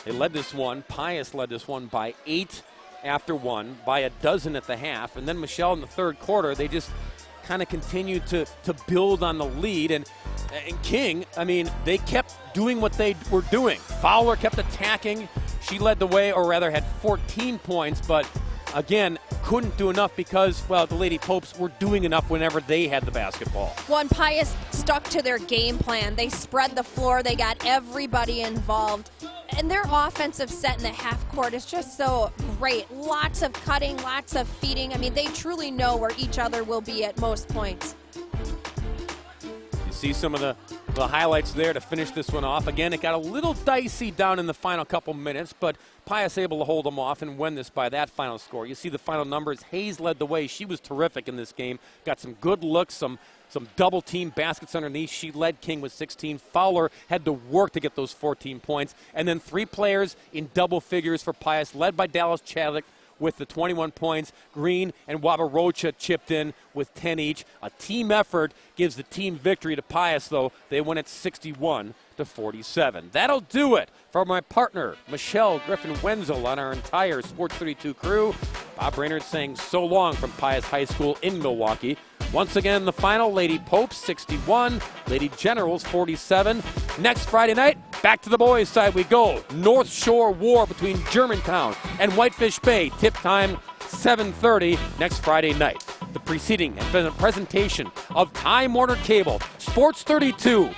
S1: They led this one. Pius led this one by 8 after 1, by a dozen at the half. And then Michelle in the third quarter, they just kind of continued to build on the lead. And King, I mean, they kept doing what they were doing. Fowler kept attacking. She led the way, or rather had 14 points, but again, couldn't do enough because, well, the Lady Popes were doing enough whenever they had the basketball.
S3: One, Pius stuck to their game plan. They spread the floor. They got everybody involved. And their offensive set in the half court is just so great. Lots of cutting, lots of feeding. I mean, they truly know where each other will be at most points.
S1: You see some of the highlights there to finish this one off. Again, it got a little dicey down in the final couple minutes, but Pius able to hold them off and win this by that final score. You see the final numbers. Hayes led the way. She was terrific in this game. Got some good looks, some double-team baskets underneath. She led King with 16. Fowler had to work to get those 14 points. And then 3 players in double figures for Pius, led by Dallas Chadwick with the 21 points. Green and Wabarocha chipped in with 10 each. A team effort gives the team victory to Pius, though. They win at 61-47. That'll do it for my partner, Michelle Griffin-Wenzel, on our entire Sports 32 crew. Bob Brainerd saying so long from Pius High School in Milwaukee. Once again, the final, Lady Popes 61, Lady Generals 47. Next Friday night, back to the boys' side we go. North Shore War between Germantown and Whitefish Bay. Tip time 7:30 next Friday night. The preceding and presentation of Time Warner Cable, Sports 32,